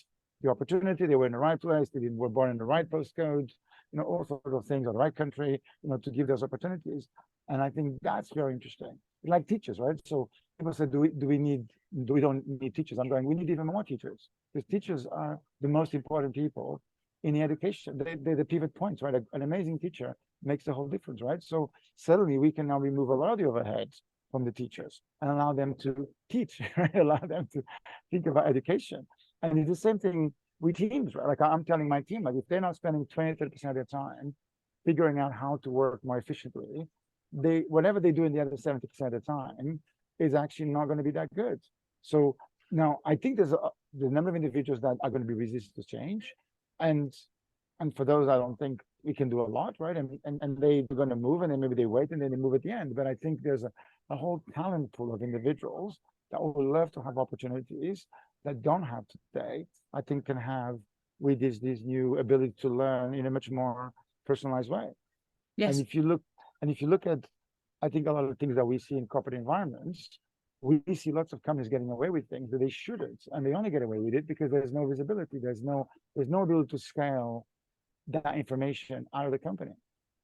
the opportunity, they were in the right place, they didn't were born in the right postcode, all sorts of things, or the right country, to give those opportunities. And I think that's very interesting. Like teachers, right? So people say, do we don't need teachers? I'm going, we need even more teachers, because teachers are the most important people in the education. They're the pivot points, right? An amazing teacher makes a whole difference, right? So suddenly we can now remove a lot of the overheads from the teachers and allow them to teach, right? Allow them to think about education. And it's the same thing with teams, right? Like I'm telling my team, like if they're not spending 20-30% of their time figuring out how to work more efficiently, whatever they do in the other 70% of the time is actually not going to be that good. So now I think there's the number of individuals that are going to be resistant to change. And for those, I don't think we can do a lot, right? And they're going to move, and then maybe they wait and then they move at the end. But I think there's a whole talent pool of individuals that would love to have opportunities that don't have today. I think can have with this new ability to learn in a much more personalized way. Yes. And if you look at, I think a lot of things that we see in corporate environments, we see lots of companies getting away with things that they shouldn't, and they only get away with it because there's no visibility, there's no ability to scale that information out of the company.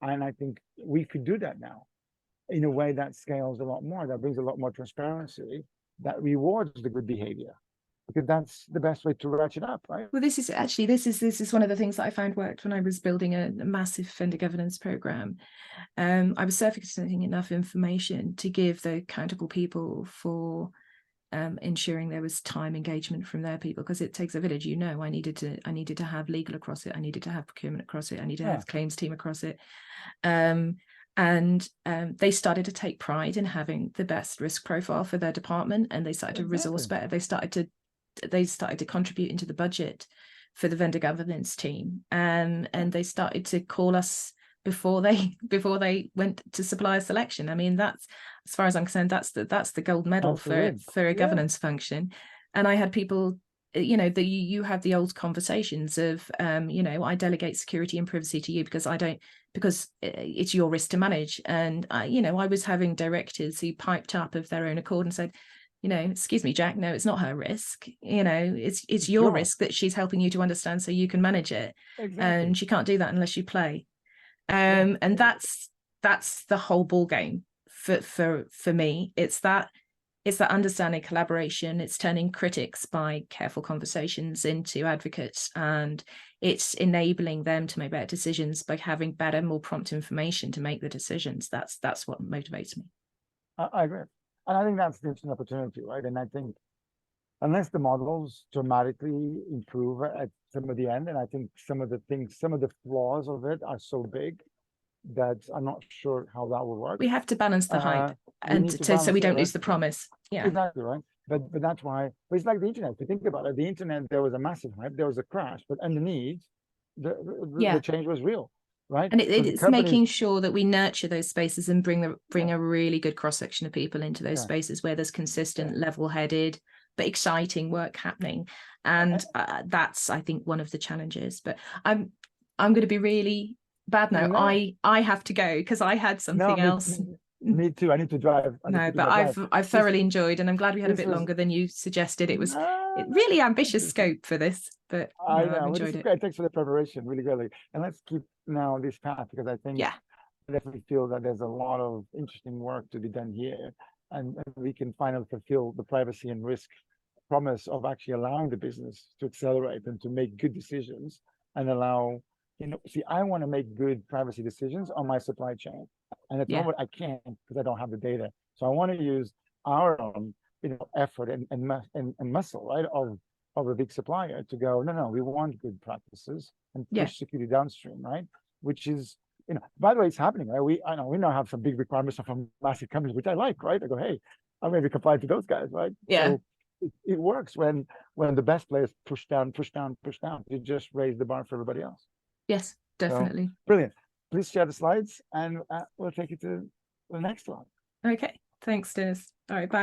And I think we could do that now in a way that scales a lot more, that brings a lot more transparency, that rewards the good behavior, because that's the best way to ratchet up, right? Well, this is one of the things that I found worked when I was building a massive vendor governance program. I was surfacing enough information to give the accountable people for ensuring there was time engagement from their people, because it takes a village. I needed to have legal across it, I needed to have procurement across it, I needed to have claims team across it. And they started to take pride in having the best risk profile for their department, and they started to resource better. They started to contribute into the budget for the vendor governance team, and they started to call us before they went to supplier selection. I mean, that's, as far as I'm concerned, that's the gold medal for a governance function. And I had people, you have the old conversations of, I delegate security and privacy to you because it's your risk to manage. And I was having directors who piped up of their own accord and said, excuse me, Jack, no, it's not her risk. It's your risk that she's helping you to understand so you can manage it. Exactly. And she can't do that unless you play. And that's the whole ball game for me. It's that understanding, collaboration. It's turning critics by careful conversations into advocates, and it's enabling them to make better decisions by having better, more prompt information to make the decisions. That's what motivates me. I agree. And I think that's the interesting opportunity, right? And I think unless the models dramatically improve at some of the end, and I think some of the flaws of it are so big that I'm not sure how that will work. We have to balance the hype, so we don't lose the promise. Yeah, exactly, right. But that's why. But it's like the internet. If you think about it, the internet, there was a massive hype, there was a crash, but underneath, the change was real, right? And So the it's companies, making sure that we nurture those spaces and bring a really good cross-section of people into those spaces where there's consistent, level-headed, but exciting work happening. And that's, I think, one of the challenges. But I'm going to be really bad now. I have to go because I had something else. Me too. I need to drive. I've thoroughly enjoyed, and I'm glad we had a bit longer than you suggested. It was really ambitious scope for this, but I know. I've enjoyed it. Great. Thanks for the preparation, really, really. And let's keep now this path, because I think I definitely feel that there's a lot of interesting work to be done here, and we can finally fulfill the privacy and risk promise of actually allowing the business to accelerate and to make good decisions and allow, see, I want to make good privacy decisions on my supply chain. And at the moment I can't because I don't have the data. So I want to use our own, effort and muscle, right, of a big supplier to go, no, we want good practices and push security downstream, right? Which is, by the way, it's happening, right? We now have some big requirements from massive companies, which I like, right? I go, hey, I'm going to be compliant to those guys, right? So it works when the best players push down. You just raise the bar for everybody else. Yes, definitely. So, brilliant. Please share the slides, and we'll take you to the next one. Okay. Thanks, Dinis. All right, bye.